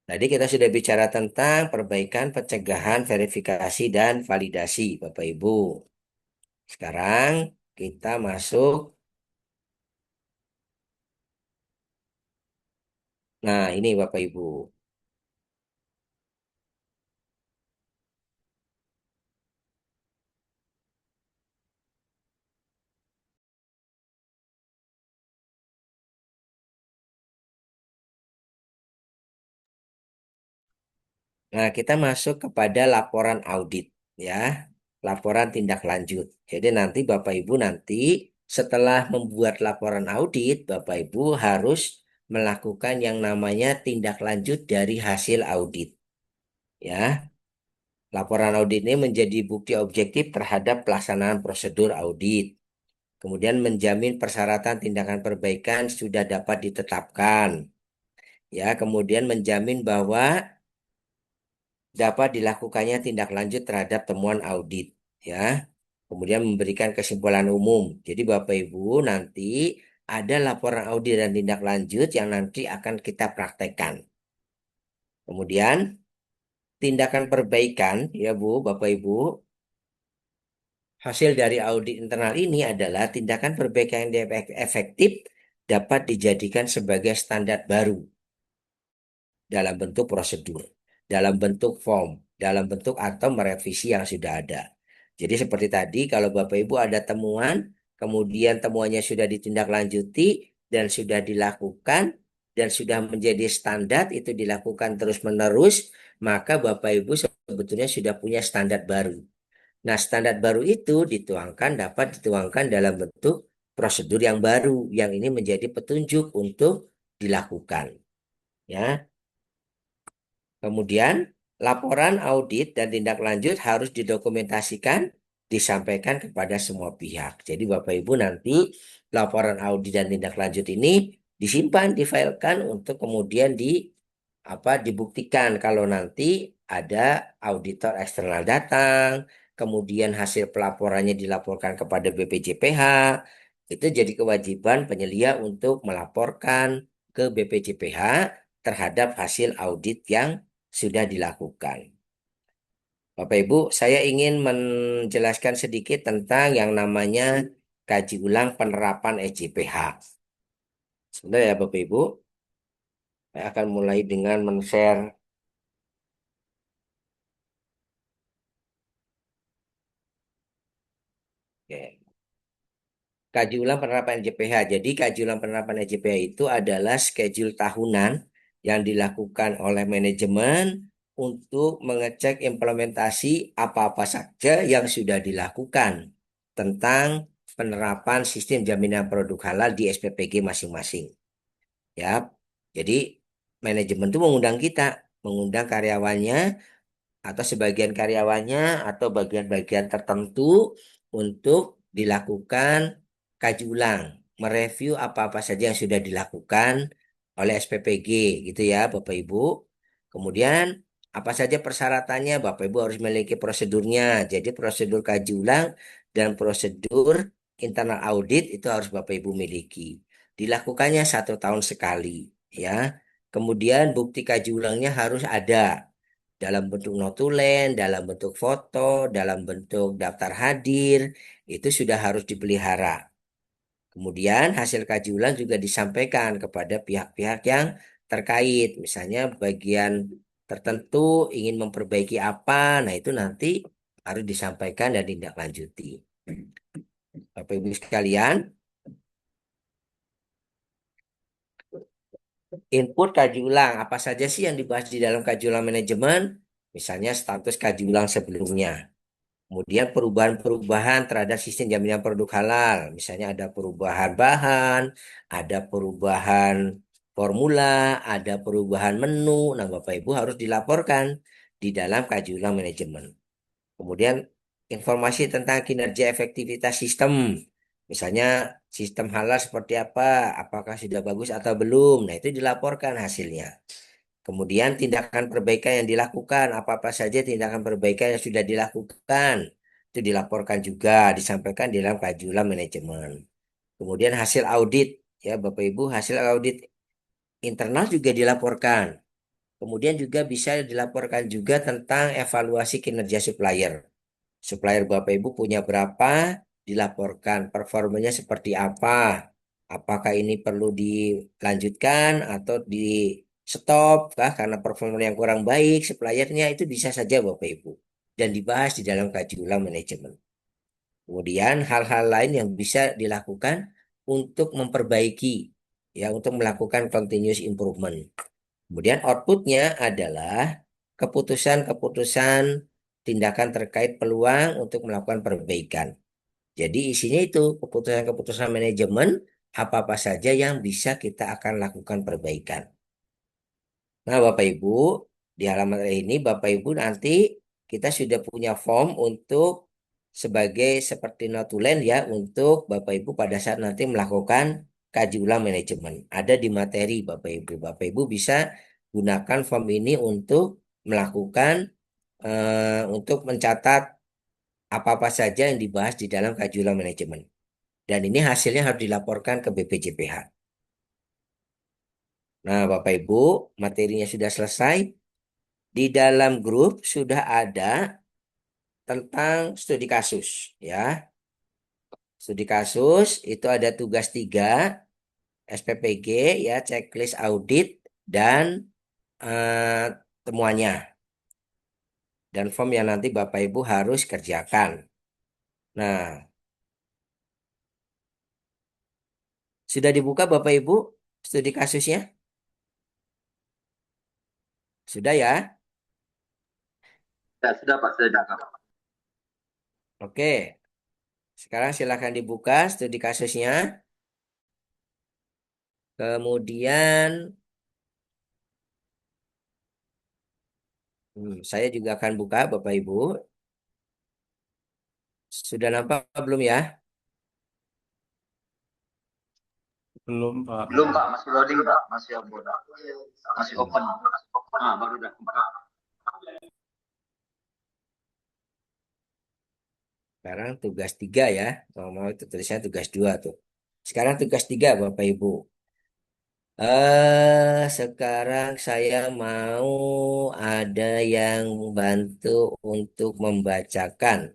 Tadi kita sudah bicara tentang perbaikan, pencegahan, verifikasi, dan validasi, Bapak Ibu. Sekarang kita masuk. Nah, ini Bapak Ibu. Nah, kita masuk kepada laporan audit, ya. Laporan tindak lanjut. Jadi nanti Bapak Ibu nanti setelah membuat laporan audit, Bapak Ibu harus melakukan yang namanya tindak lanjut dari hasil audit. Ya, laporan audit ini menjadi bukti objektif terhadap pelaksanaan prosedur audit. Kemudian menjamin persyaratan tindakan perbaikan sudah dapat ditetapkan. Ya, kemudian menjamin bahwa dapat dilakukannya tindak lanjut terhadap temuan audit. Ya, kemudian memberikan kesimpulan umum. Jadi Bapak Ibu nanti ada laporan audit dan tindak lanjut yang nanti akan kita praktekkan. Kemudian tindakan perbaikan, ya Bu, Bapak Ibu, hasil dari audit internal ini adalah tindakan perbaikan yang efektif dapat dijadikan sebagai standar baru dalam bentuk prosedur, dalam bentuk form, dalam bentuk atau merevisi yang sudah ada. Jadi seperti tadi, kalau Bapak Ibu ada temuan, kemudian temuannya sudah ditindaklanjuti dan sudah dilakukan dan sudah menjadi standar, itu dilakukan terus-menerus, maka Bapak Ibu sebetulnya sudah punya standar baru. Nah, standar baru itu dapat dituangkan dalam bentuk prosedur yang baru, yang ini menjadi petunjuk untuk dilakukan. Ya, kemudian laporan audit dan tindak lanjut harus didokumentasikan, disampaikan kepada semua pihak. Jadi Bapak Ibu nanti laporan audit dan tindak lanjut ini disimpan, difilekan untuk kemudian dibuktikan kalau nanti ada auditor eksternal datang, kemudian hasil pelaporannya dilaporkan kepada BPJPH, itu jadi kewajiban penyelia untuk melaporkan ke BPJPH terhadap hasil audit yang sudah dilakukan. Bapak Ibu, saya ingin menjelaskan sedikit tentang yang namanya kaji ulang penerapan SJPH. Sebentar ya Bapak Ibu, saya akan mulai dengan men-share. Oke. Kaji ulang penerapan SJPH. Jadi kaji ulang penerapan SJPH itu adalah schedule tahunan yang dilakukan oleh manajemen untuk mengecek implementasi apa-apa saja yang sudah dilakukan tentang penerapan sistem jaminan produk halal di SPPG masing-masing. Ya, jadi manajemen itu mengundang kita, mengundang karyawannya atau sebagian karyawannya atau bagian-bagian tertentu untuk dilakukan kaji ulang, mereview apa-apa saja yang sudah dilakukan oleh SPPG gitu ya Bapak Ibu. Kemudian apa saja persyaratannya Bapak Ibu harus memiliki prosedurnya. Jadi prosedur kaji ulang dan prosedur internal audit itu harus Bapak Ibu miliki. Dilakukannya 1 tahun sekali ya. Kemudian bukti kaji ulangnya harus ada dalam bentuk notulen, dalam bentuk foto, dalam bentuk daftar hadir, itu sudah harus dipelihara. Kemudian hasil kaji ulang juga disampaikan kepada pihak-pihak yang terkait, misalnya bagian tertentu ingin memperbaiki apa, nah itu nanti harus disampaikan dan ditindaklanjuti. Bapak Ibu sekalian, input kaji ulang apa saja sih yang dibahas di dalam kaji ulang manajemen? Misalnya status kaji ulang sebelumnya. Kemudian perubahan-perubahan terhadap sistem jaminan produk halal. Misalnya ada perubahan bahan, ada perubahan formula, ada perubahan menu. Nah, Bapak Ibu harus dilaporkan di dalam kaji ulang manajemen. Kemudian informasi tentang kinerja efektivitas sistem. Misalnya sistem halal seperti apa, apakah sudah bagus atau belum. Nah, itu dilaporkan hasilnya. Kemudian tindakan perbaikan yang dilakukan, apa-apa saja tindakan perbaikan yang sudah dilakukan, itu dilaporkan juga, disampaikan di dalam kaji ulang manajemen. Kemudian hasil audit, ya Bapak Ibu, hasil audit internal juga dilaporkan. Kemudian juga bisa dilaporkan juga tentang evaluasi kinerja supplier. Supplier Bapak Ibu punya berapa, dilaporkan performanya seperti apa. Apakah ini perlu dilanjutkan atau di stop kah karena performa yang kurang baik suppliernya itu bisa saja Bapak Ibu dan dibahas di dalam kaji ulang manajemen. Kemudian hal-hal lain yang bisa dilakukan untuk memperbaiki ya untuk melakukan continuous improvement. Kemudian outputnya adalah keputusan-keputusan tindakan terkait peluang untuk melakukan perbaikan. Jadi isinya itu keputusan-keputusan manajemen apa-apa saja yang bisa kita akan lakukan perbaikan. Nah, Bapak Ibu, di halaman ini Bapak Ibu nanti kita sudah punya form untuk sebagai seperti notulen ya untuk Bapak Ibu pada saat nanti melakukan kaji ulang manajemen. Ada di materi Bapak Ibu. Bapak Ibu bisa gunakan form ini untuk melakukan untuk mencatat apa-apa saja yang dibahas di dalam kaji ulang manajemen. Dan ini hasilnya harus dilaporkan ke BPJPH. Nah, Bapak Ibu, materinya sudah selesai. Di dalam grup sudah ada tentang studi kasus, ya. Studi kasus itu ada tugas 3, SPPG, ya, checklist audit dan eh, temuannya. Dan form yang nanti Bapak Ibu harus kerjakan. Nah, sudah dibuka Bapak Ibu studi kasusnya? Sudah ya? Ya, sudah Pak, sudah Pak. Oke. Sekarang silakan dibuka studi kasusnya. Kemudian saya juga akan buka Bapak Ibu. Sudah nampak belum ya? Belum, Pak. Belum Pak, masih loading Pak, masih open. Masih open. Nah, baru udah buka. Sekarang tugas 3 ya. Mau itu tulisannya tugas 2 tuh. Sekarang tugas 3 Bapak Ibu. Sekarang saya mau ada yang bantu untuk membacakan.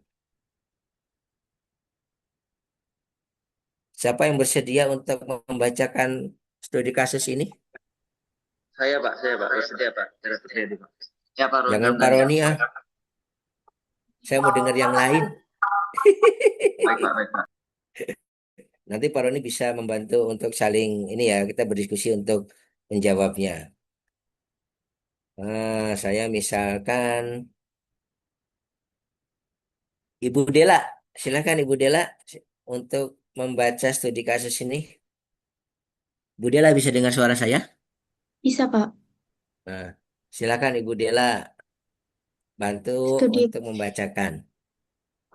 Siapa yang bersedia untuk membacakan studi kasus ini? Saya Pak, bersedia Pak. Saya bersedia Pak. Ya Pak Jangan Ramdan ya. paroni ah, saya mau dengar yang lain. Baik Pak, baik Pak. Nanti Pak Roni bisa membantu untuk saling ini ya, kita berdiskusi untuk menjawabnya. Saya misalkan Ibu Dela, silakan Ibu Dela untuk membaca studi kasus ini. Bu Dela bisa dengar suara saya? Bisa, Pak. Nah, silakan Ibu Dela bantu Studi untuk membacakan.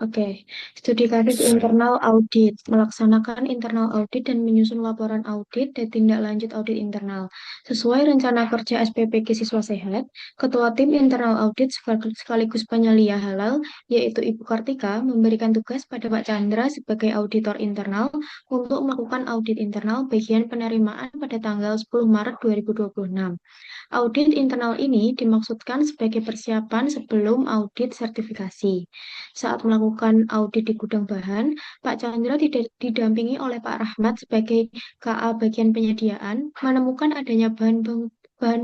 Oke, studi kasus internal audit, melaksanakan internal audit dan menyusun laporan audit dan tindak lanjut audit internal. Sesuai rencana kerja SPPK Siswa Sehat, Ketua Tim Internal Audit sekaligus penyelia halal, yaitu Ibu Kartika, memberikan tugas pada Pak Chandra sebagai auditor internal untuk melakukan audit internal bagian penerimaan pada tanggal 10 Maret 2026. Audit internal ini dimaksudkan sebagai persiapan sebelum audit sertifikasi. Saat melakukan audit di gudang bahan, Pak Chandra tidak didampingi oleh Pak Rahmat sebagai KA bagian penyediaan, menemukan adanya bahan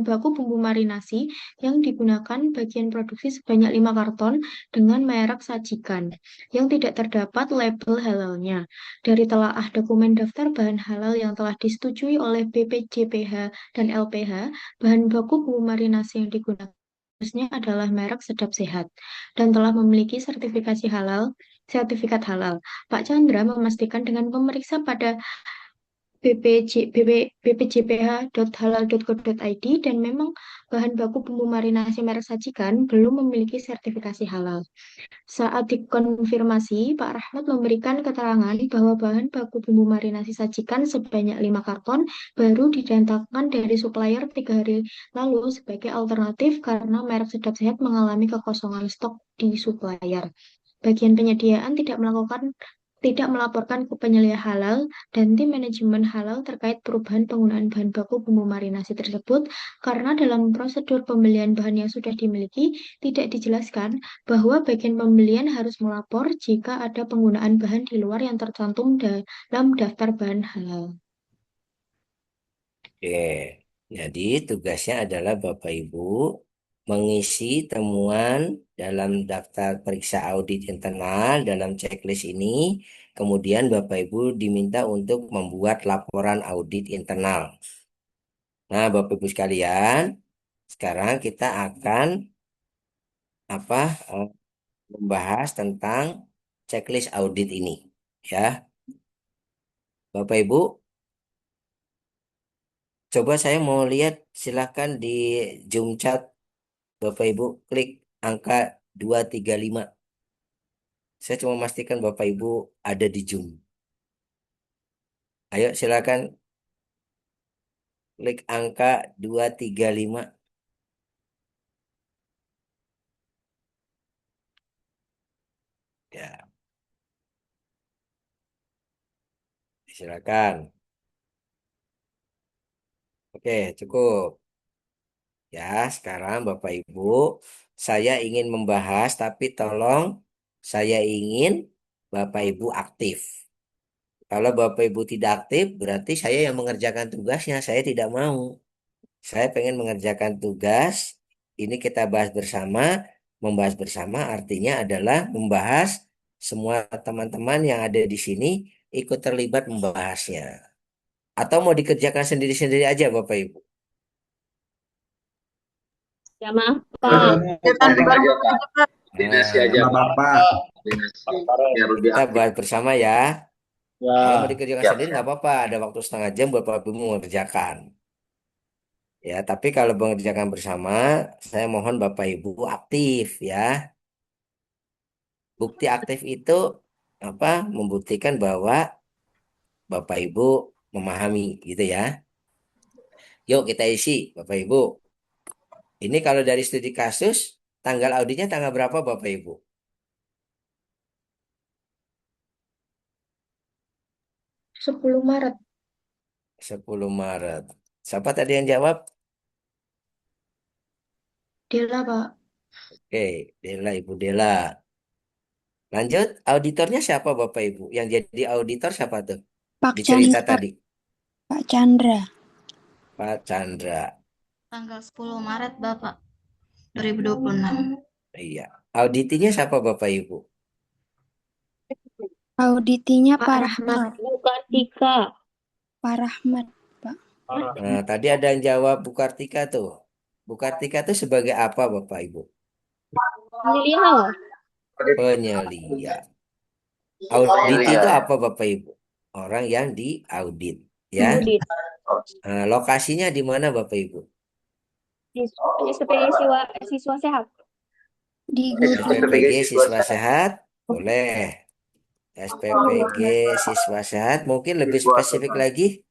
baku bumbu marinasi yang digunakan bagian produksi sebanyak 5 karton dengan merek sajikan yang tidak terdapat label halalnya. Dari telaah dokumen daftar bahan halal yang telah disetujui oleh BPJPH dan LPH, bahan baku bumbu marinasi yang digunakan harusnya adalah merek Sedap Sehat dan telah memiliki sertifikat halal. Pak Chandra memastikan dengan memeriksa pada bpjph.halal.co.id dan memang bahan baku bumbu marinasi merek sajikan belum memiliki sertifikasi halal. Saat dikonfirmasi, Pak Rahmat memberikan keterangan bahwa bahan baku bumbu marinasi sajikan sebanyak 5 karton baru didatangkan dari supplier 3 hari lalu sebagai alternatif karena merek Sedap Sehat mengalami kekosongan stok di supplier. Bagian penyediaan tidak melaporkan ke penyelia halal dan tim manajemen halal terkait perubahan penggunaan bahan baku bumbu marinasi tersebut karena dalam prosedur pembelian bahan yang sudah dimiliki tidak dijelaskan bahwa bagian pembelian harus melapor jika ada penggunaan bahan di luar yang tercantum dalam daftar bahan halal. Oke, jadi tugasnya adalah Bapak Ibu mengisi temuan dalam daftar periksa audit internal dalam checklist ini. Kemudian Bapak Ibu diminta untuk membuat laporan audit internal. Nah, Bapak Ibu sekalian, sekarang kita akan apa eh, membahas tentang checklist audit ini, ya. Bapak Ibu, coba saya mau lihat, silahkan di Zoom chat Bapak Ibu klik angka 235. Saya cuma memastikan Bapak Ibu ada di Zoom. Ayo silakan klik angka 235. Ya, silakan. Oke, cukup. Ya, sekarang Bapak Ibu, saya ingin membahas, tapi tolong saya ingin Bapak Ibu aktif. Kalau Bapak Ibu tidak aktif, berarti saya yang mengerjakan tugasnya. Saya tidak mau. Saya pengen mengerjakan tugas. Ini kita bahas bersama. Membahas bersama artinya adalah membahas semua teman-teman yang ada di sini ikut terlibat membahasnya. Atau mau dikerjakan sendiri-sendiri aja Bapak Ibu. Ya maaf, Ada Pak. Sharing aja Pak. Koordinasi Nah, aja nggak Pak. apa-apa. Koordinasi biar lebih kita aktif. bahas bersama ya. Kalau mau Ya, dikerjakan Siap, sendiri siap. nggak apa-apa. Ada waktu setengah jam Bapak Ibu mengerjakan. Ya, tapi kalau mengerjakan bersama, saya mohon Bapak Ibu aktif ya. Bukti aktif itu apa? Membuktikan bahwa Bapak Ibu memahami gitu ya. Yuk kita isi Bapak Ibu. Ini kalau dari studi kasus, tanggal auditnya tanggal berapa Bapak Ibu? 10 Maret. 10 Maret. Siapa tadi yang jawab? Dela, Pak. Oke, Dela, Ibu Dela. Lanjut, auditornya siapa Bapak Ibu? Yang jadi auditor siapa tuh? Pak Di cerita Chandra. tadi, Pak Chandra. Pak Chandra. Tanggal 10 Maret, Bapak, 2026. Iya. Auditinya siapa Bapak Ibu? Auditinya Pak Pak Rahmat. Rahmat. Bukan Tika. Pak Rahmat, Pak. Nah, tadi ada yang jawab Bu Kartika tuh. Bu Kartika tuh sebagai apa Bapak Ibu? Penyelia. Penyelia. Audit itu apa Bapak Ibu? Orang yang diaudit, ya. Audit. Lokasinya di mana Bapak Ibu? SPG siswa sehat. Di Gudang. SPPG siswa sehat, boleh. SPPG siswa sehat, mungkin lebih spesifik lagi.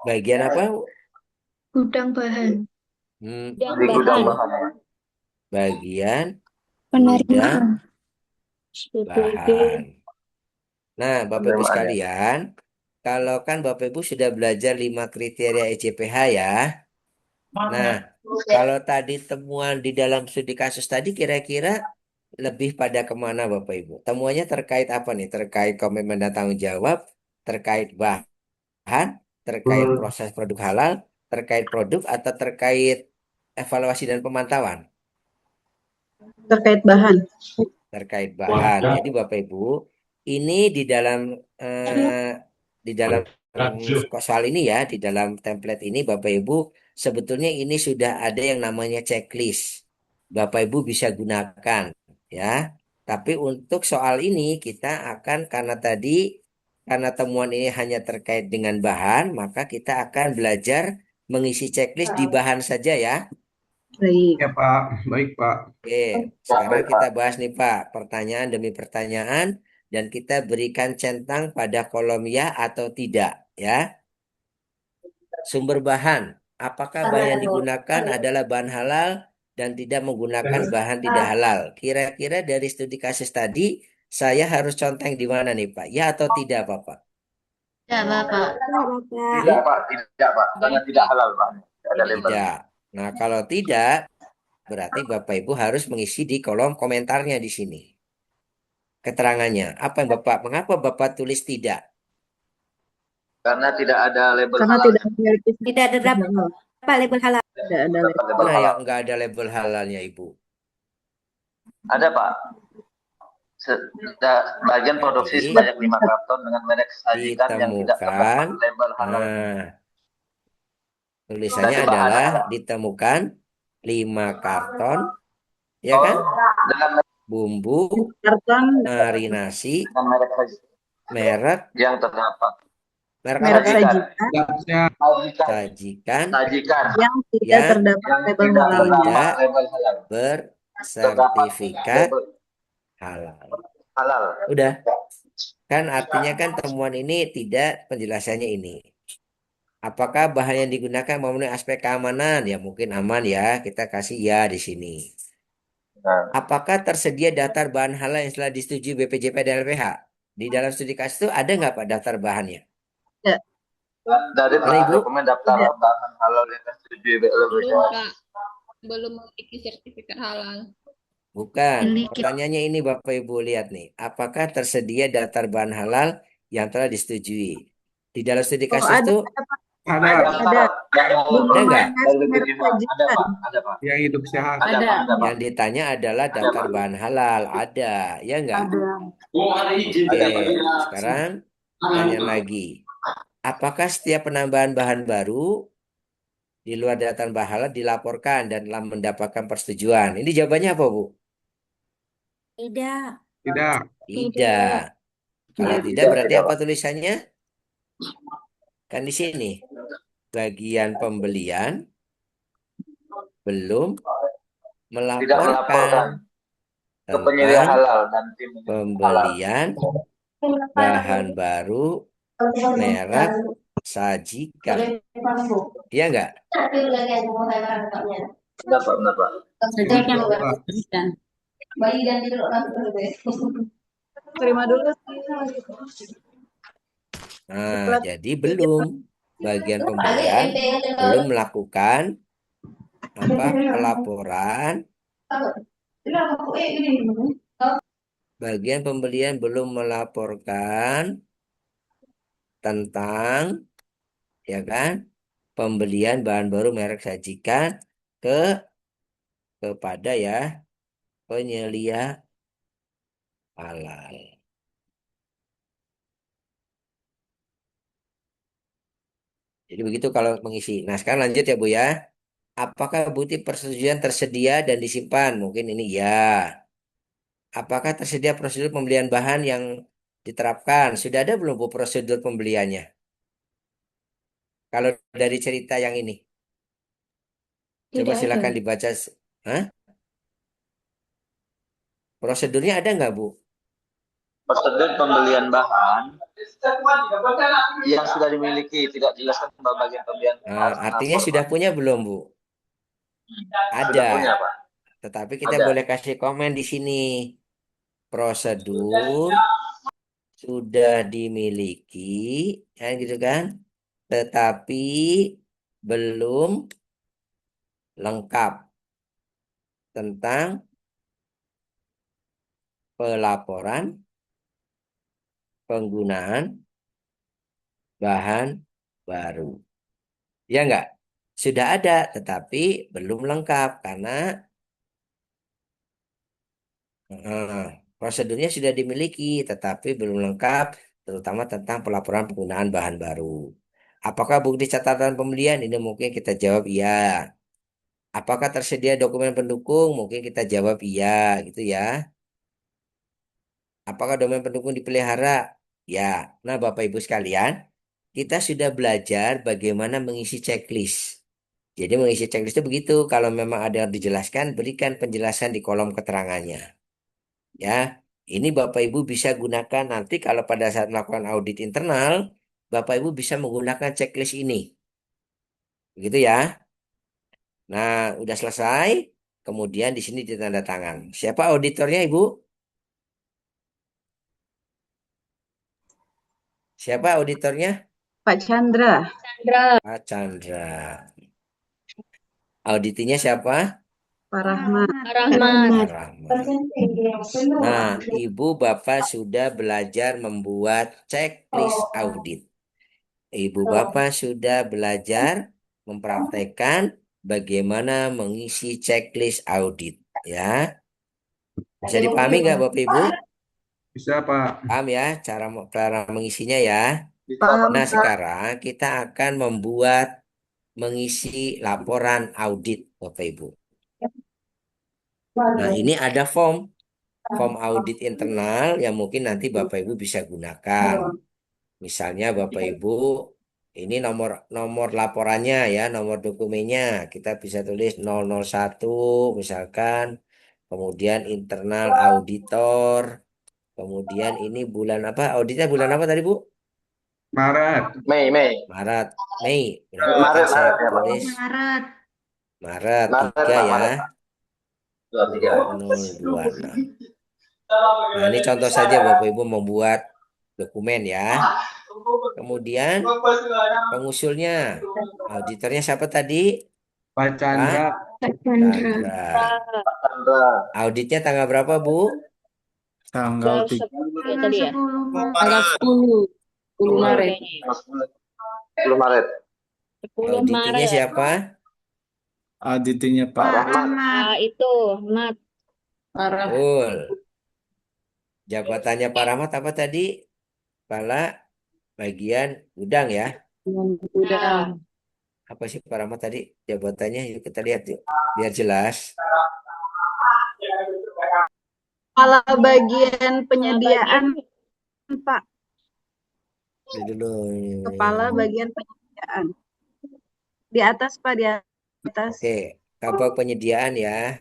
Bagian apa? Gudang bahan. Gudang Di gudang bahan. bahan. Bagian gudang Penerimaan. SPPG. bahan. Nah, Bapak Ibu Penerimaan, ya. sekalian, kalau kan Bapak Ibu sudah belajar 5 kriteria EJPH ya. Nah, kalau tadi temuan di dalam studi kasus tadi kira-kira lebih pada kemana Bapak Ibu? Temuannya terkait apa nih? Terkait komitmen dan tanggung jawab, terkait bahan, terkait proses produk halal, terkait produk, atau terkait evaluasi dan pemantauan? Terkait bahan. Terkait bahan. Jadi Bapak Ibu, ini di dalam soal ini ya, di dalam template ini Bapak Ibu, sebetulnya ini sudah ada yang namanya checklist. Bapak Ibu bisa gunakan ya. Tapi untuk soal ini kita akan karena temuan ini hanya terkait dengan bahan, maka kita akan belajar mengisi checklist di bahan saja ya. Baik. Ya Pak, baik Pak. Oke, sekarang kita bahas nih Pak, pertanyaan demi pertanyaan, dan kita berikan centang pada kolom ya atau tidak ya. Sumber bahan, apakah bahan yang digunakan adalah bahan halal dan tidak menggunakan bahan tidak halal? Kira-kira dari studi kasus tadi, saya harus conteng di mana nih Pak? Ya atau tidak Bapak? Ya, Bapak. Tidak, Pak. Tidak, Pak. Karena tidak halal, Pak. Tidak ada label. Tidak. Nah, kalau tidak, berarti Bapak Ibu harus mengisi di kolom komentarnya di sini. Keterangannya, mengapa Bapak tulis tidak? Karena tidak ada label Karena halal. tidak memiliki Tidak ada apa label halal. Tidak ada Dapat label Nah, halal. yang nggak ada label halalnya Ibu. Ada, Pak. Bagian produksi Jadi, sebanyak 5 karton dengan merek sajikan yang tidak ditemukan. terdapat label halal. Nah, tulisannya Berarti bahan adalah halal. ditemukan 5 karton, ya Oh, kan? dengan Bumbu karton marinasi merek sajikan merek yang terdapat. merek merek apa? sajikan Sajikan Sajikan yang tidak yang terdapat yang label tidak halal. terdapat label halal. bersertifikat Label halal. halal. Udah. Kan artinya kan temuan ini tidak penjelasannya ini. Apakah bahan yang digunakan memenuhi aspek keamanan? Ya mungkin aman ya, kita kasih ya di sini. Nah, Apakah tersedia daftar bahan halal yang telah disetujui BPJP dan LPH? Di dalam studi kasus itu ada nggak Pak daftar bahannya? dari Mana, Ibu? dokumen daftar bahan halal yang tersetujui BLPH. Pak. Belum memiliki sertifikat halal. Bukan. Ini Pertanyaannya ini Bapak Ibu lihat nih. Apakah tersedia daftar bahan halal yang telah disetujui? Di dalam studi kasus ada, itu Ada Ada. ada nggak? Merek Ada, Pak. sajikan. Ada, Pak. yang hidup sehat. Ada, Pak. Ada, Pak. Yang ditanya adalah daftar bahan halal. Ada, ya nggak? Ada. Oke, sekarang pertanyaan lagi. Apakah setiap penambahan bahan baru di luar daftar bahan halal dilaporkan dan telah mendapatkan persetujuan? Ini jawabannya apa, Bu? Tidak. Tidak. Tidak. Kalau tidak berarti tidak, apa Pak. tulisannya? Kan di sini. Bagian pembelian belum Tidak melaporkan melaporkan ke penyedia tentang halal dan tim halal. pembelian bahan baru merek sajikan. Iya enggak? Benar, Pak. Benar, Pak. Terima dulu. Nah, jadi belum. bagian pembelian belum melakukan pelaporan. Bagian pembelian belum melaporkan tentang, ya kan, pembelian bahan baru merek sajikan ke kepada penyelia halal. Jadi begitu kalau mengisi. Nah, sekarang lanjut ya, Bu ya. Apakah bukti persetujuan tersedia dan disimpan? Mungkin ini ya. Apakah tersedia prosedur pembelian bahan yang diterapkan? Sudah ada belum, Bu, prosedur pembeliannya? Kalau dari cerita yang ini, coba Tidak ada. silakan dibaca. Hah? Prosedurnya ada nggak, Bu? Prosedur pembelian bahan yang sudah dimiliki, tidak dijelaskan bagian pembelian Artinya transport, sudah Pak. punya belum, Bu? Sudah punya, Ada. Pak. Tetapi kita Ada. boleh kasih komen di sini. Prosedur sudah dimiliki, kan gitu kan? Tetapi belum lengkap tentang pelaporan penggunaan bahan baru. Ya enggak? Sudah ada, tetapi belum lengkap karena prosedurnya sudah dimiliki, tetapi belum lengkap, terutama tentang pelaporan penggunaan bahan baru. Apakah bukti catatan pembelian? Ini mungkin kita jawab iya. Apakah tersedia dokumen pendukung? Mungkin kita jawab iya, gitu ya. Apakah dokumen pendukung dipelihara? Ya. Nah, Bapak Ibu sekalian, kita sudah belajar bagaimana mengisi checklist. Jadi mengisi checklist itu begitu. Kalau memang ada yang dijelaskan, berikan penjelasan di kolom keterangannya. Ya, ini Bapak Ibu bisa gunakan nanti kalau pada saat melakukan audit internal, Bapak Ibu bisa menggunakan checklist ini. Begitu ya. Nah, udah selesai. Kemudian di sini ditanda tangan. Siapa auditornya, Ibu? Siapa auditornya? Pak Chandra. Pak Chandra. Auditinya siapa? Pak Rahmat. Rahmat. Pak Rahmat. Nah, Ibu Bapak sudah belajar membuat checklist audit. Ibu Bapak sudah belajar mempraktekkan bagaimana mengisi checklist audit. Ya, bisa dipahami nggak Bapak Ibu? Bisa, Pak. Paham ya cara mengisinya ya. Paham, Nah, Pak. sekarang kita akan mengisi laporan audit Bapak Ibu. Nah, ini ada form audit internal yang mungkin nanti Bapak Ibu bisa gunakan. Misalnya Bapak Ibu, ini nomor nomor laporannya ya, nomor dokumennya. Kita bisa tulis 001 misalkan, kemudian internal auditor, kemudian ini bulan apa? Auditnya bulan apa tadi, Bu? Maret. Mei. Maret, Mei. Berarti kan Maret saya ya, Pak. tulis Maret. Maret Maret, 3 Pak. ya, Maret, Pak. 23. 2026. Nah, ini contoh saja Bapak Ibu membuat dokumen ya. Kemudian pengusulnya, auditornya siapa tadi? Pak Chandra. Pak Chandra. Chandra. Auditnya tanggal berapa, Bu? Tanggal 3. Tanggal 10 Tanggal 10. 10 Maret. 10 Maret. 10 Auditinya Maret. siapa? Auditinya Pak. Pak Rahmat. Itu, Mat. Parah. Betul. Jabatannya Pak Rahmat apa tadi? Kepala bagian gudang ya. Udah. Apa sih Pak Rahmat tadi? Jabatannya yuk kita lihat yuk. Biar jelas. Kepala bagian penyediaan, Pak. Ini dulu. Kepala bagian penyediaan. Di atas, Pak, di atas. Oke, kabel penyediaan ya.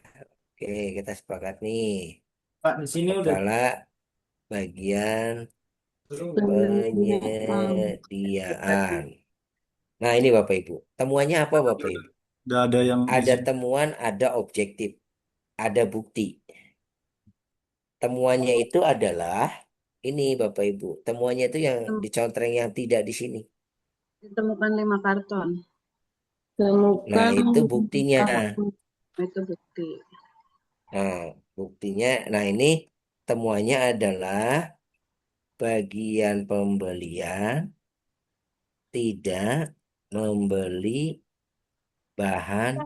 Oke, kita sepakat nih. Pak, di sini udah. Kepala bagian penyediaan. Nah, ini Bapak Ibu. Temuannya apa Bapak Ibu? Udah ada yang Ada temuan, ada objektif, ada bukti. Temuannya itu adalah ini Bapak Ibu. Temuannya itu yang dicontreng yang tidak di sini. Ditemukan 5 karton. Nah, itu buktinya. Itu bukti. Nah, buktinya, nah ini temuannya adalah bagian pembelian tidak membeli bahan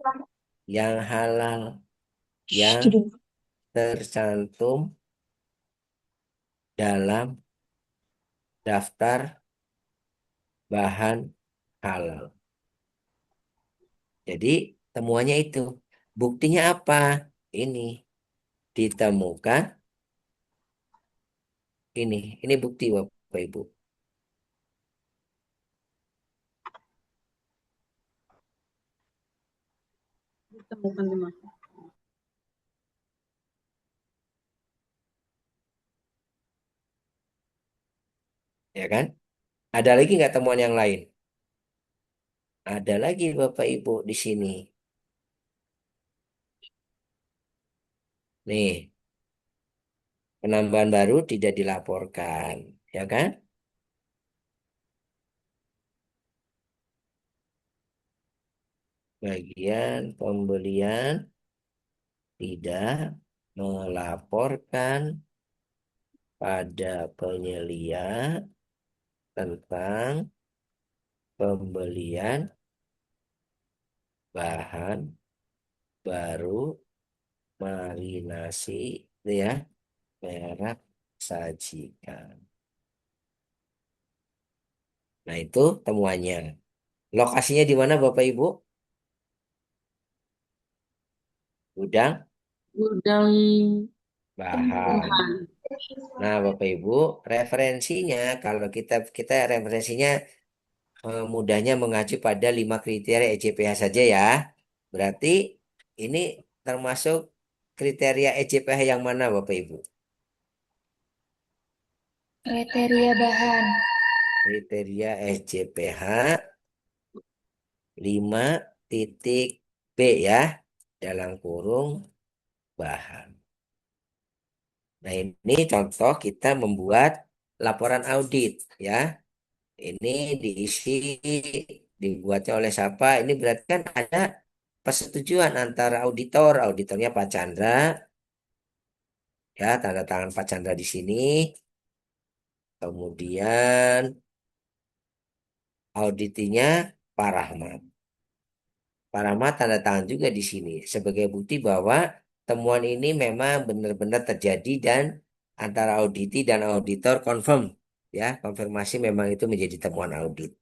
yang halal yang tercantum dalam daftar bahan halal. Jadi temuannya itu. Buktinya apa? Ini ditemukan ini bukti Bapak Ibu. Ditemukan 5. Ya kan? Ada lagi nggak temuan yang lain? Ada lagi Bapak Ibu di sini. Nih, penambahan baru tidak dilaporkan, ya kan? Bagian pembelian tidak melaporkan pada penyelia tentang pembelian bahan baru marinasi, itu ya, merek sajikan. Nah, itu temuannya. Lokasinya di mana Bapak Ibu? Gudang Gudang bahan. Nah, Bapak Ibu, referensinya kalau kita kita referensinya mudahnya mengacu pada 5 kriteria EJPH saja ya. Berarti ini termasuk kriteria EJPH yang mana Bapak Ibu? Kriteria bahan. Kriteria SJPH 5.B ya, dalam kurung bahan. Nah, ini contoh kita membuat laporan audit ya. Ini diisi, dibuatnya oleh siapa? Ini berarti kan ada persetujuan antara auditor, auditornya Pak Chandra, ya tanda tangan Pak Chandra di sini. Kemudian auditinya Pak Rahmat. Pak Rahmat tanda tangan juga di sini sebagai bukti bahwa temuan ini memang benar-benar terjadi dan antara auditi dan auditor confirm, ya konfirmasi memang itu menjadi temuan audit.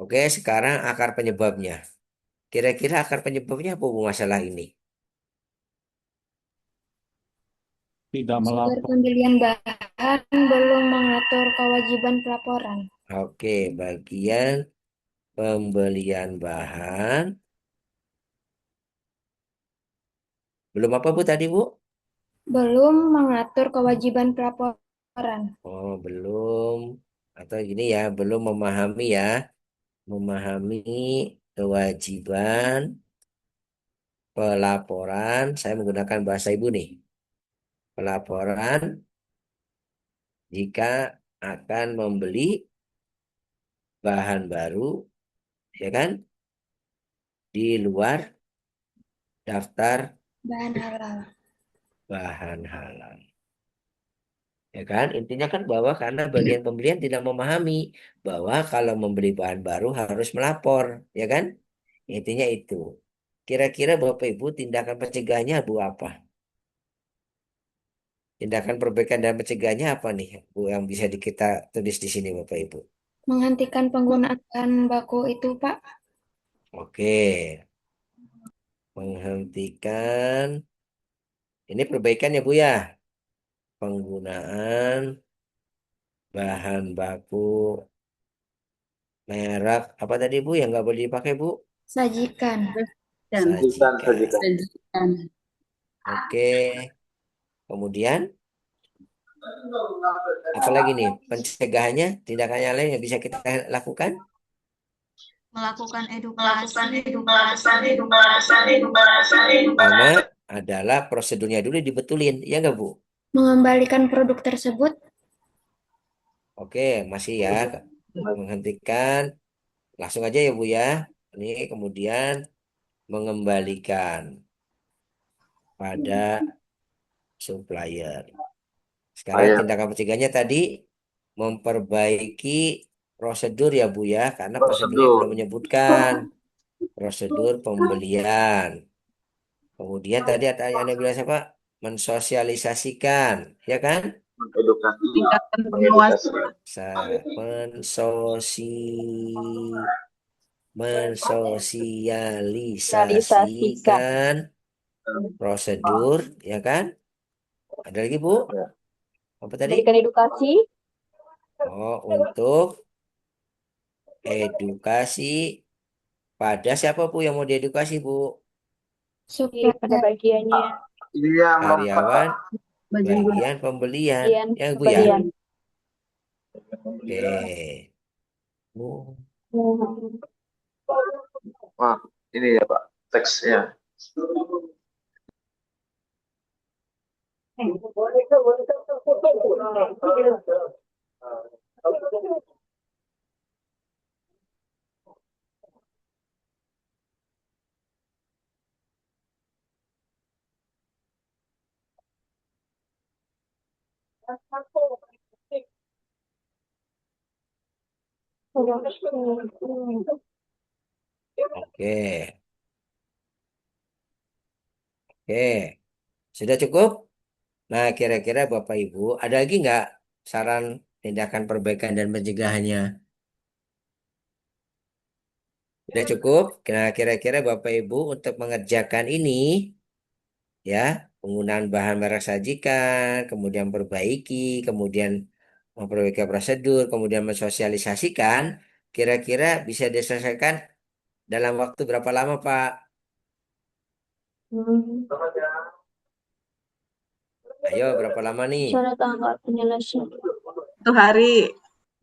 Oke, sekarang akar penyebabnya. Kira-kira akar penyebabnya apa Bu masalah ini? tidak Sumber melapor. pembelian bahan belum mengatur kewajiban pelaporan. Oke, bagian pembelian bahan. Belum apa Bu tadi Bu? Belum mengatur kewajiban pelaporan. Oh, belum. Atau gini ya, belum memahami ya. Memahami kewajiban pelaporan. Saya menggunakan bahasa Ibu nih. Pelaporan jika akan membeli bahan baru, ya kan? Di luar daftar Bahan halal. bahan halal. Ya kan? Intinya kan bahwa karena bagian pembelian tidak memahami bahwa kalau membeli bahan baru harus melapor, ya kan? Intinya itu. Kira-kira Bapak Ibu tindakan pencegahannya Bu apa? Tindakan perbaikan dan pencegahannya apa nih Bu yang bisa kita tulis di sini Bapak Ibu? Menghentikan penggunaan bahan baku itu, Pak. Oke, menghentikan. Ini perbaikan ya Bu ya. Penggunaan bahan baku merek apa tadi Bu yang nggak boleh dipakai Bu? Sajikan. Sajikan. Sajikan. Oke, kemudian apalagi nih pencegahannya, tindakannya lain yang bisa kita lakukan? Melakukan edukasi. Pertama adalah prosedurnya dulu dibetulin, ya nggak Bu? Mengembalikan produk tersebut. Oke, masih ya, menghentikan Langsung aja ya Bu ya. Ini kemudian mengembalikan pada supplier. Sekarang Saya tindakan pencegahannya tadi memperbaiki prosedur ya Bu ya, karena prosedurnya belum prosedur. menyebutkan prosedur pembelian. Kemudian tadi ada yang Anda bilang apa? Mensosialisasikan, ya kan? Mengedukasi, Tingkatkan mengedukasi. pengawasan. Mensosialisasikan prosedur, ya kan? Ada lagi Bu? Ya. Apa tadi? Berikan edukasi. Oh, untuk edukasi pada siapa Bu yang mau diedukasi Bu? Pada bagiannya. Iya, mempat Pak. Karyawan Bagian guna. bagian pembelian, Bagian ya Bu ya? pembelian. Oke. Bu. Wah, ini ya Pak, teksnya. Oke. Oke. Sudah cukup? Nah, kira-kira Bapak Ibu, ada lagi nggak saran tindakan perbaikan dan pencegahannya? Sudah cukup? Nah, kira-kira Bapak Ibu untuk mengerjakan ini, ya, penggunaan bahan merek sajikan, kemudian perbaiki, kemudian memperbaiki prosedur, kemudian mensosialisasikan, kira-kira bisa diselesaikan dalam waktu berapa lama, Pak? Ayo, berapa lama nih? Cara tanggal penyelesaian. 1 hari.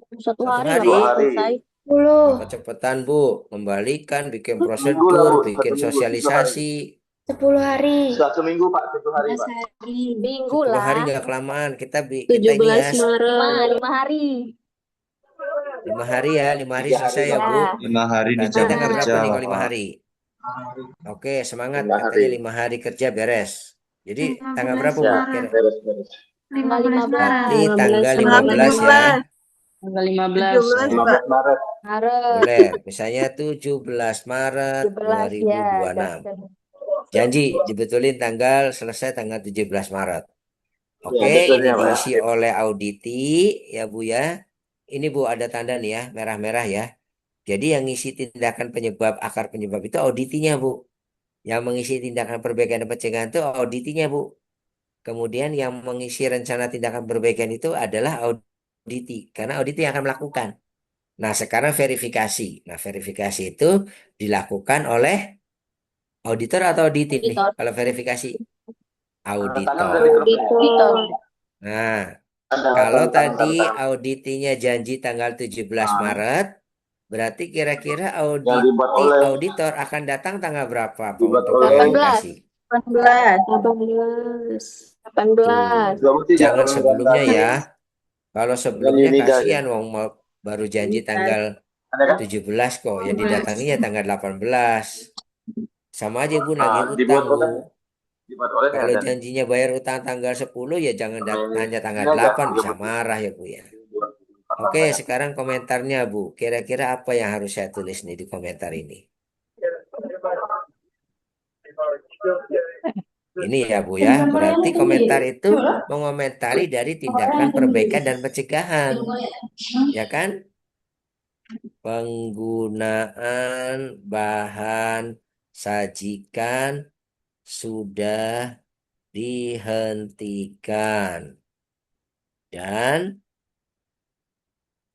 1 hari lah 1 hari? Pak 2 hari. selesai. 10. Maka cepetan, Bu. Kembalikan, bikin 1 minggu lah prosedur, Bu, 1 bikin minggu, 7 hari. sosialisasi. 10 hari. 1 minggu Pak, 7 hari Pak. 11 hari. Minggu 10 hari lah. nggak kelamaan. Kita ini 17 ya, Maret. 5 hari. 5 hari ya. 5 hari 3 hari selesai ya, Pak. Bu. Ya. 5 hari Berarti tanggal berapa kerja, nih kalau 5 Bapak. hari? Oke, semangat. 5 Katanya hari. 5 hari kerja beres. Jadi tanggal 15 berapa, Bu? Ya, Kira? Maret. beres-beres. Tanggal 15 Berarti 15 tanggal 15 ya. 15, Tanggal 15 17 Nah, Pak. 15 Maret. Maret. boleh. Misalnya 17 Maret 17 ya. 2026. Janji dibetulin tanggal selesai tanggal 17 Maret. Ya, Oke, ini betulnya Pak. diisi oleh auditi ya Bu ya. Ini Bu ada tanda nih ya, merah-merah ya. Jadi yang ngisi tindakan penyebab, akar penyebab itu auditinya Bu. Yang mengisi tindakan perbaikan dan pencegahan itu auditinya Bu. Kemudian yang mengisi rencana tindakan perbaikan itu adalah auditi. Karena auditi yang akan melakukan. Nah sekarang verifikasi. Nah verifikasi itu dilakukan oleh auditor atau auditin nih. Auditor. Kalau verifikasi Tanda tangan berarti auditor. Auditor. Nah Tanda kalau tangan, tadi tanda tangan. auditinya janji tanggal 17 Nah, Maret, berarti kira-kira yang dibuat oleh auditor akan datang tanggal berapa Pak dibuat untuk oleh 18. verifikasi? 18. 18. Tuh, 18. berarti jangan jangan sebelumnya ganti ya. Kalau dengan sebelumnya Yunida aja. kasihan wong baru janji Ini kan tanggal Ada kan? 17 kok, yang 17. didatanginya tanggal 18. Sama aja Bu nagih Nah, utang Bu. dibuat oleh Kalau dan janjinya bayar utang tanggal 10 ya jangan hanya tanggal ini aja 8 bisa dibuat marah ya Bu ya. dibuat Oke, apa ya? sekarang komentarnya Bu. Kira-kira apa yang harus saya tulis nih di komentar ini? Ini ya Bu ya. Berarti komentar itu mengomentari dari tindakan perbaikan dan pencegahan. Ya kan? Penggunaan bahan sajikan sudah dihentikan dan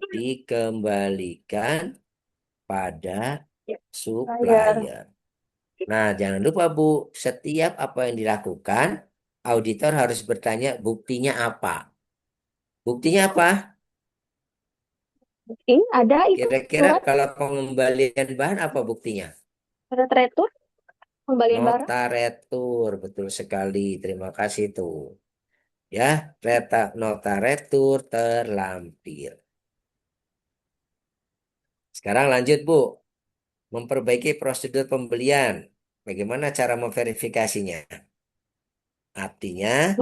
dikembalikan pada supplier. Nah, jangan lupa Bu, setiap apa yang dilakukan, auditor harus bertanya buktinya apa. Buktinya apa? Ada itu Kira-kira surat kalau pengembalian bahan apa buktinya? surat retur pembalian barang. Nota retur, betul sekali. Terima kasih tuh. Ya, nota retur terlampir. Sekarang lanjut, Bu. Memperbaiki prosedur pembelian. Bagaimana cara memverifikasinya? Artinya,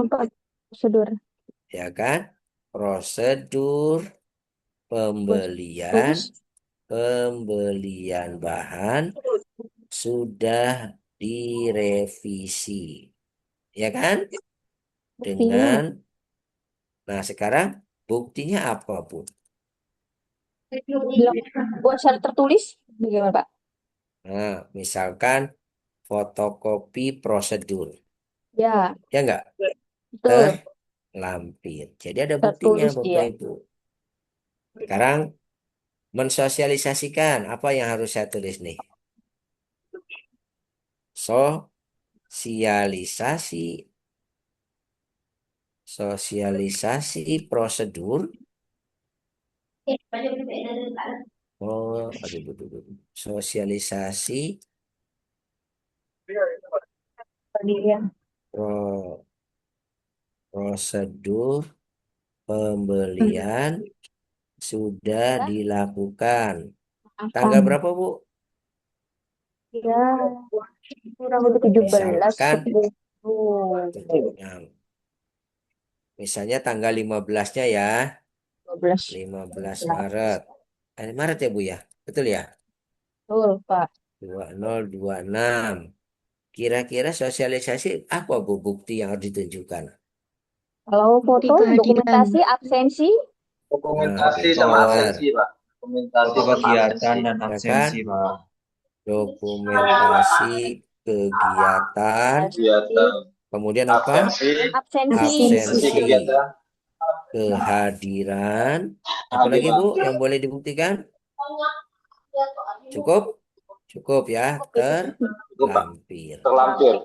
Prosedur. ya kan, prosedur pembelian Terus, bahan sudah direvisi, ya kan? buktinya. Dengan, nah sekarang buktinya apa, Bu? Buat syarat tertulis, bagaimana Pak? Nah, misalkan fotokopi prosedur, Ya, ya enggak? betul. Terlampir. Jadi ada buktinya, Tertulis Bapak dia. Ibu. Sekarang mensosialisasikan apa yang harus saya tulis nih? Sosialisasi, prosedur. Oh, aduh, aduh, aduh. Sosialisasi Pendirian. prosedur pembelian sudah dilakukan. Tanggal berapa, Bu? Ya, kurang lebih 17 Misalkan, 10. nah, misalnya tanggal 15-nya ya, 12. 15 Maret. Maret ya, Bu ya? Betul ya? Betul, Pak. 2026. Kira-kira sosialisasi apa, Bu, bukti yang harus ditunjukkan? Kalau foto, dokumentasi, absensi, Nah, Dokumentasi sama pintar. absensi, Pak. Dokumentasi Foto sama kegiatan absensi. dan Ya absensi, kan? Pak. Dokumentasi kegiatan, Kegiatan kemudian apa? absensi, absensi. absensi kegiatan, Kehadiran. Apalagi, Bu, yang boleh dibuktikan? Cukup? Cukup ya, Cukup, Pak. terlampir. Terlampir.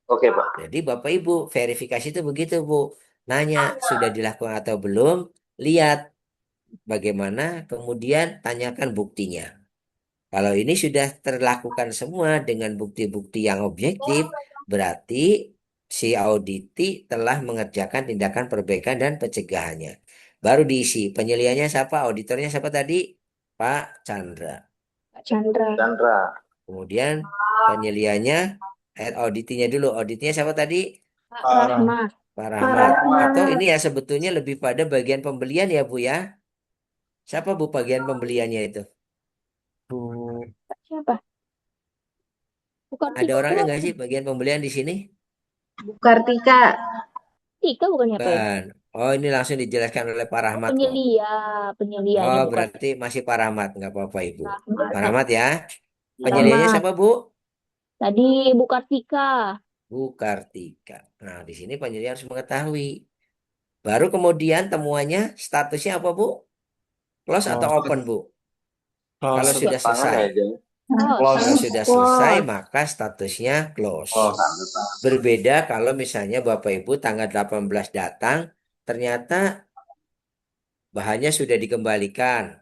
Oke, Pak. Jadi Bapak Ibu, verifikasi itu begitu, Bu. Nanya sudah dilakukan atau belum, lihat bagaimana, kemudian tanyakan buktinya. Kalau ini sudah terlakukan semua dengan bukti-bukti yang objektif, berarti si auditi telah mengerjakan tindakan perbaikan dan pencegahannya. Baru diisi. Penyeliannya siapa? Auditornya siapa tadi? Pak Chandra. Pak Chandra. Chandra. Kemudian penyeliannya, auditinya dulu. Auditnya siapa tadi? Pak Rahmat. Pak Rahmat. Atau ini ya sebetulnya lebih pada bagian pembelian ya, Bu ya. Siapa, Bu, bagian pembeliannya itu? Siapa? Bukan Ada Tika orangnya bukan? nggak sih bagian pembelian di sini? Bu Kartika. Tika bukannya apa ya? Bukan. Oh, ini langsung dijelaskan oleh Pak Rahmat kok. Penyelianya Oh, bukan berarti masih Pak Rahmat. Nggak apa-apa, Ibu. Rahmat. Pak Rahmat ya. Penyeliannya Rahmat. siapa, Bu? Tadi Bu Kartika. Bu Kartika. Nah, di sini penyelian harus mengetahui. Baru kemudian temuannya statusnya apa, Bu? Close atau open, Bu? Kalau sudah Tangan selesai. aja. Kalau sudah selesai, maka statusnya close. Berbeda kalau misalnya Bapak Ibu tanggal 18 datang, ternyata bahannya sudah dikembalikan,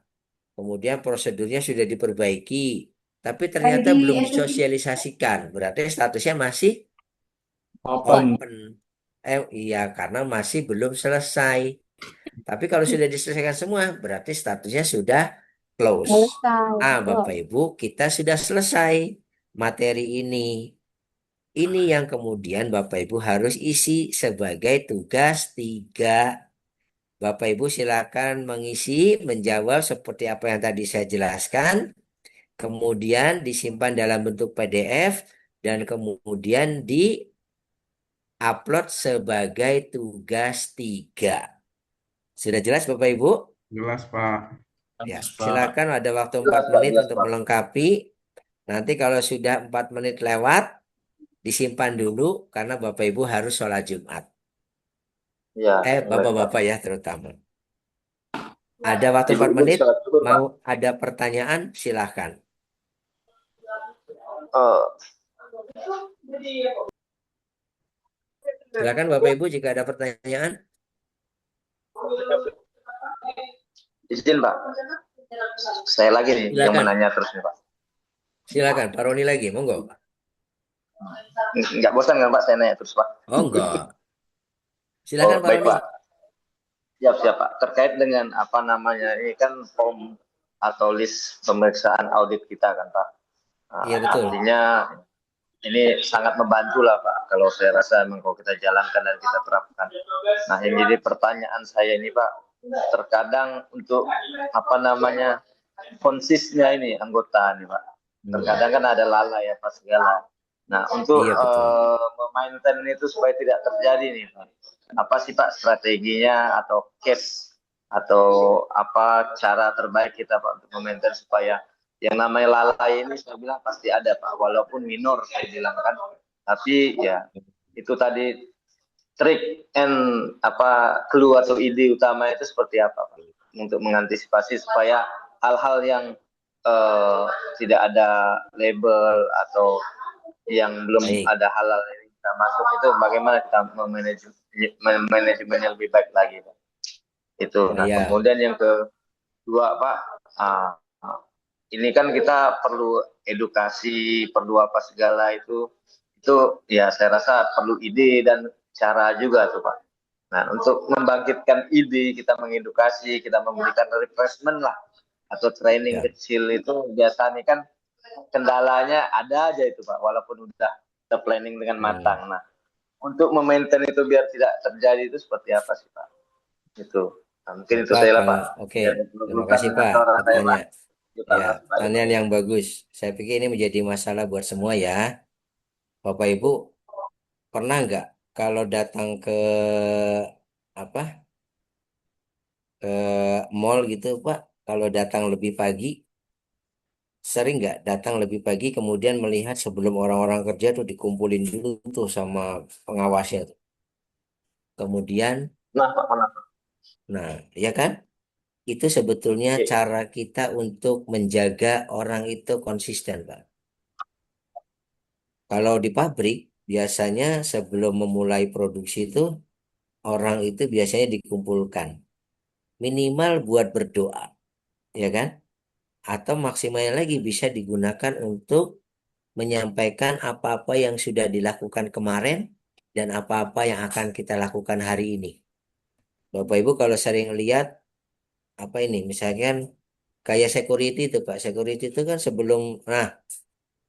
kemudian prosedurnya sudah diperbaiki, tapi ternyata belum disosialisasikan. Berarti statusnya masih Open. open. Iya, karena masih belum selesai. Tapi kalau sudah diselesaikan semua, berarti statusnya sudah close. Selesai. Bapak Ibu, kita sudah selesai materi ini. Ini yang kemudian Bapak Ibu harus isi sebagai tugas 3. Bapak Ibu silakan mengisi, menjawab seperti apa yang tadi saya jelaskan. Kemudian disimpan dalam bentuk PDF dan kemudian di-upload sebagai tugas 3. Sudah jelas Bapak Ibu? Jelas, Pak. Ya, Bagus, Pak. silakan ada waktu Jelas, 4 Pak. menit Jelas, untuk Pak. melengkapi. Nanti kalau sudah 4 menit lewat, disimpan dulu karena Bapak Ibu harus sholat Jumat. Ya, Bapak-bapak ya terutama. Ada waktu 4 Ibu-ibu menit, sholat dulu, Pak. mau ada pertanyaan silahkan. Oh, Silakan Bapak Ibu jika ada pertanyaan. izin, Pak. Saya lagi nih yang Silakan. menanya terus nih, Pak. Silakan, Pak Roni lagi, monggo. Nggak bosan kan, Pak, saya nanya terus, Pak? Oh enggak. Silakan Pak baik, Roni. Pak. Siap, Pak. Terkait dengan apa namanya, ini kan form atau list pemeriksaan audit kita kan Pak. Nah, Iya betul. artinya ini sangat membantu lah Pak, kalau saya rasa memang kalau kita jalankan dan kita terapkan. Nah yang jadi pertanyaan saya ini Pak, terkadang untuk konsisnya ini anggota nih Pak, terkadang kan ada lalai apa segala. Nah untuk Iya betul. memaintain itu supaya tidak terjadi nih Pak, apa sih Pak strateginya atau case atau apa cara terbaik kita Pak untuk memaintain supaya yang namanya lalai ini saya bilang pasti ada Pak, walaupun minor saya bilang kan, tapi ya itu tadi trik and clue atau ide utama itu seperti apa Pak untuk mengantisipasi supaya hal-hal yang tidak ada label atau yang belum Baik. ada halal yang kita masuk, itu bagaimana kita manajemen yang lebih baik lagi Pak. Itu. Nah Ya. kemudian yang kedua Pak, ini kan kita perlu edukasi, perlu apa segala itu ya saya rasa perlu ide dan cara juga tuh Pak. Nah untuk membangkitkan ide, kita mengedukasi, kita memberikan refreshment lah atau training Ya. kecil itu biasanya kan kendalanya ada aja itu Pak, walaupun udah kita planning dengan matang. Nah untuk memaintain itu biar tidak terjadi itu seperti apa sih Pak? Itu. Nah, mungkin itu Pak, saya lah kalau Pak. oke, Ya, terima kasih dengan Pak suara saya Pak. pertanyaan. Kita Ya, pertanyaan yang bagus. Saya pikir ini menjadi masalah buat semua ya. Bapak Ibu pernah nggak kalau datang ke apa ke mall gitu Pak, kalau datang lebih pagi, sering nggak datang lebih pagi kemudian melihat sebelum orang-orang kerja tuh dikumpulin dulu tuh sama pengawasnya tuh. Kemudian, Nah, Pak, kenapa? nah, ya kan? Itu sebetulnya cara kita untuk menjaga orang itu konsisten, Pak. Kalau di pabrik, biasanya sebelum memulai produksi itu, orang itu biasanya dikumpulkan. Minimal buat berdoa, ya kan? Atau maksimalnya lagi bisa digunakan untuk menyampaikan apa-apa yang sudah dilakukan kemarin dan apa-apa yang akan kita lakukan hari ini. Bapak Ibu kalau sering lihat apa ini, misalkan kayak security itu Pak, security itu kan sebelum, nah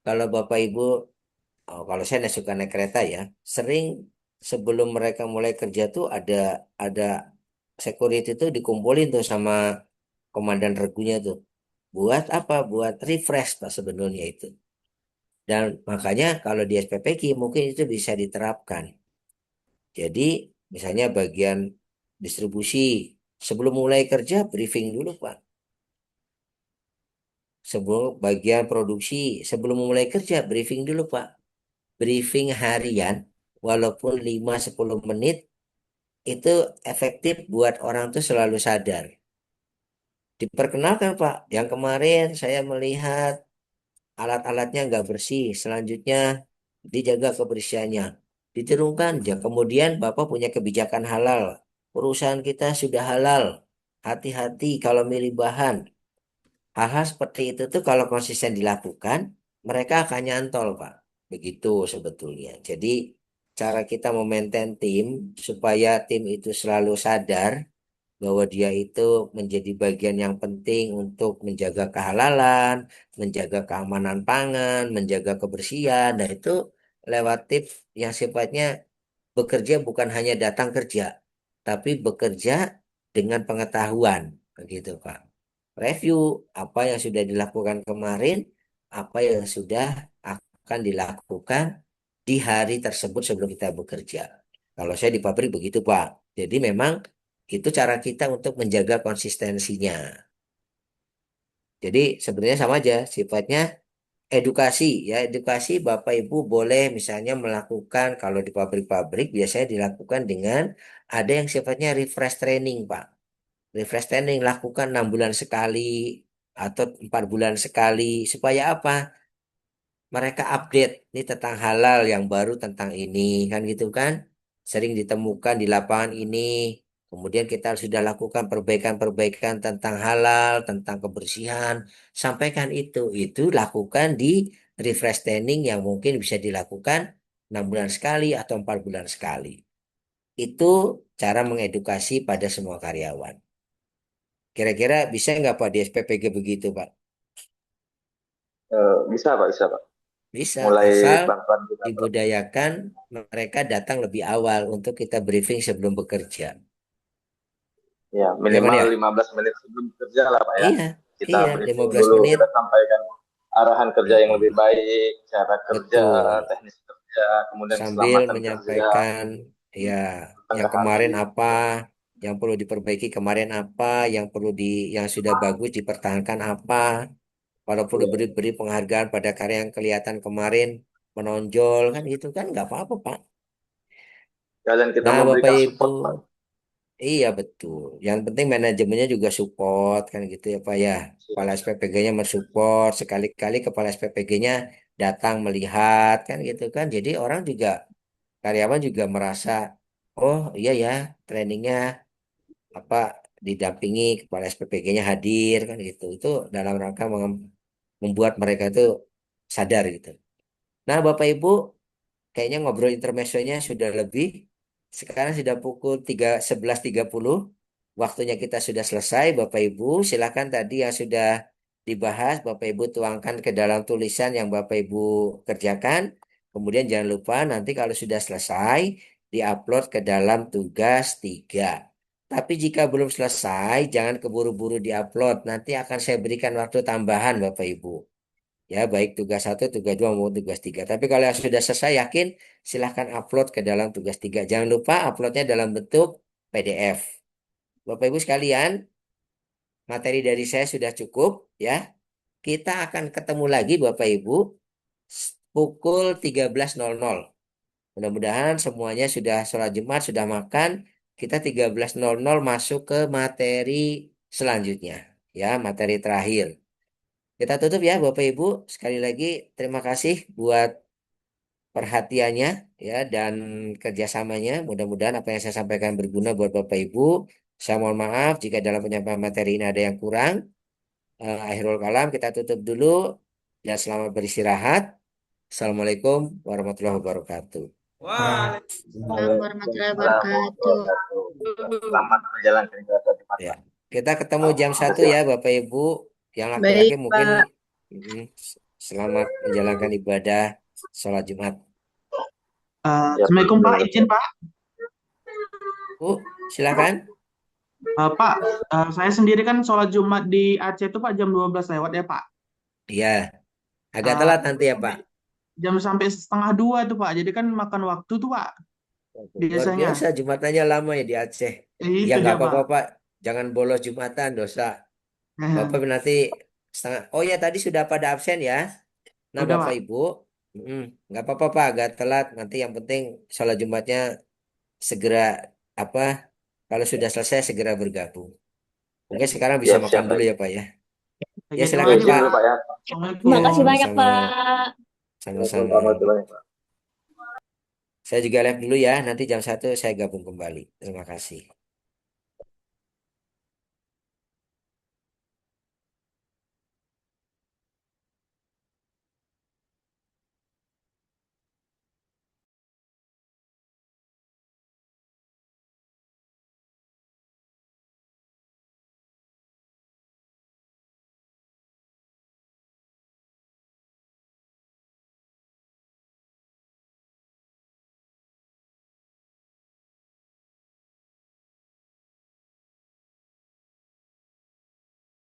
kalau Bapak Ibu, oh, kalau saya suka naik kereta ya, sering sebelum mereka mulai kerja tuh ada security tuh dikumpulin tuh sama komandan regunya tuh. Buat apa? Buat refresh Pak sebenarnya itu. Dan makanya kalau di SPPK mungkin itu bisa diterapkan. Jadi misalnya bagian distribusi sebelum mulai kerja briefing dulu Pak. Sebelum bagian produksi sebelum mulai kerja briefing dulu Pak. Briefing harian walaupun 5-10 menit itu efektif buat orang tuh selalu sadar. Diperkenalkan Pak, yang kemarin saya melihat alat-alatnya nggak bersih, selanjutnya dijaga kebersihannya. Diturunkan, ya kemudian Bapak punya kebijakan halal. Perusahaan kita sudah halal. Hati-hati kalau milih bahan. Hal-hal seperti itu tuh kalau konsisten dilakukan, mereka akan nyantol, Pak. Begitu sebetulnya. Jadi cara kita memaintain tim supaya tim itu selalu sadar bahwa dia itu menjadi bagian yang penting untuk menjaga kehalalan, menjaga keamanan pangan, menjaga kebersihan, dan itu lewat tips yang sifatnya bekerja bukan hanya datang kerja, tapi bekerja dengan pengetahuan, begitu Pak. Review apa yang sudah dilakukan kemarin, apa yang sudah akan dilakukan di hari tersebut sebelum kita bekerja. Kalau saya di pabrik begitu Pak. Jadi memang itu cara kita untuk menjaga konsistensinya. Jadi sebenarnya sama aja sifatnya edukasi ya, edukasi Bapak Ibu boleh misalnya melakukan kalau di pabrik-pabrik biasanya dilakukan dengan ada yang sifatnya refresh training Pak. Refresh training lakukan 6 bulan sekali atau 4 bulan sekali supaya apa? Mereka update nih tentang halal yang baru tentang ini kan gitu kan. Sering ditemukan di lapangan ini. Kemudian kita sudah lakukan perbaikan-perbaikan tentang halal, tentang kebersihan. Sampaikan itu. Itu lakukan di refresh training yang mungkin bisa dilakukan 6 bulan sekali atau 4 bulan sekali. Itu cara mengedukasi pada semua karyawan. Kira-kira bisa nggak Pak di SPPG begitu Pak? Bisa Pak, bisa Pak. Bisa, Mulai asal pelan-pelan kita Pak. dibudayakan mereka datang lebih awal untuk kita briefing sebelum bekerja. Ya, Ya, Bang minimal ya? 15 menit sebelum kerja lah Pak ya. Iya, Kita iya, briefing 15 dulu, menit. kita sampaikan arahan kerja yang lebih Mm-mm. baik, cara kerja, Betul. teknis kerja, kemudian Sambil keselamatan kerja, menyampaikan ya yang pencegahan. kemarin apa, yang perlu diperbaiki kemarin apa, yang sudah bagus dipertahankan apa. Kalau perlu beri penghargaan pada karya yang kelihatan kemarin menonjol kan gitu kan nggak apa-apa Pak. Kalian kita Nah Bapak memberikan Ibu, support Pak. iya betul. Yang penting manajemennya juga support kan gitu ya Pak ya. Kepala SPPG-nya mensupport, sekali-kali kepala SPPG-nya datang melihat kan gitu kan. Jadi orang juga karyawan juga merasa, oh iya ya trainingnya apa didampingi kepala SPPG-nya hadir kan gitu. Itu dalam rangka membuat mereka itu sadar gitu. Nah Bapak Ibu kayaknya ngobrol intermezzonya sudah lebih. Sekarang sudah pukul 11.30. Waktunya kita sudah selesai Bapak Ibu. Silakan tadi yang sudah dibahas Bapak Ibu tuangkan ke dalam tulisan yang Bapak Ibu kerjakan. Kemudian jangan lupa nanti kalau sudah selesai diupload ke dalam tugas 3. Tapi jika belum selesai jangan keburu-buru diupload. Nanti akan saya berikan waktu tambahan Bapak Ibu. Ya, baik tugas satu, tugas dua maupun tugas tiga. Tapi kalau yang sudah selesai yakin, silahkan upload ke dalam tugas tiga. Jangan lupa uploadnya dalam bentuk PDF. Bapak Ibu sekalian, materi dari saya sudah cukup ya. Kita akan ketemu lagi Bapak Ibu pukul 13.00. Mudah-mudahan semuanya sudah sholat Jumat, sudah makan. Kita 13.00 masuk ke materi selanjutnya. Ya, materi terakhir. Kita tutup ya Bapak Ibu. Sekali lagi terima kasih buat perhatiannya ya dan kerjasamanya. Mudah-mudahan apa yang saya sampaikan berguna buat Bapak Ibu. Saya mohon maaf jika dalam penyampaian materi ini ada yang kurang. Akhirul kalam kita tutup dulu dan selamat beristirahat. Assalamualaikum warahmatullahi wabarakatuh. Assalamualaikum warahmatullahi Waalaikumsalam wabarakatuh. warahmatullahi wabarakatuh. Selamat menjalankan ibadah di Ya, mata. kita ketemu jam 1 Makasih ya Pak. Bapak Ibu. Yang Baik, laki-laki mungkin Pak. mm, selamat menjalankan ibadah sholat Jumat. Ya, Assalamualaikum Pak, terima izin kasih. Pak. Bu, silakan. Pak, saya sendiri kan sholat Jumat di Aceh itu Pak jam 12 lewat ya Pak. Iya, agak Eh, telat nanti ya Pak. jam sampai setengah dua tuh Pak. Jadi kan makan waktu tuh Pak Luar biasanya. biasa, Jumatannya lama ya di Aceh. Ya Itu nggak dia apa-apa, Pak. Pak. Jangan bolos Jumatan, dosa. Bapak nanti setengah. Oh ya, tadi sudah pada absen ya. Nah, Udah Bapak Pak. Ibu, nggak apa-apa, Pak. Agak telat. Nanti yang penting sholat Jumatnya segera apa? Kalau sudah selesai segera bergabung. Mungkin sekarang bisa Siap, makan siap dulu baik. ya, Pak ya. Ya, Ya, terima silakan, Oke, kasih izin Pak. Pak. dulu Pak ya. Terima Assalamualaikum. kasih banyak, Sama-sama. Pak. Assalamualaikum Sama-sama. warahmatullahi wabarakatuh. Saya juga live dulu ya. Nanti jam 1 saya gabung kembali. Terima kasih.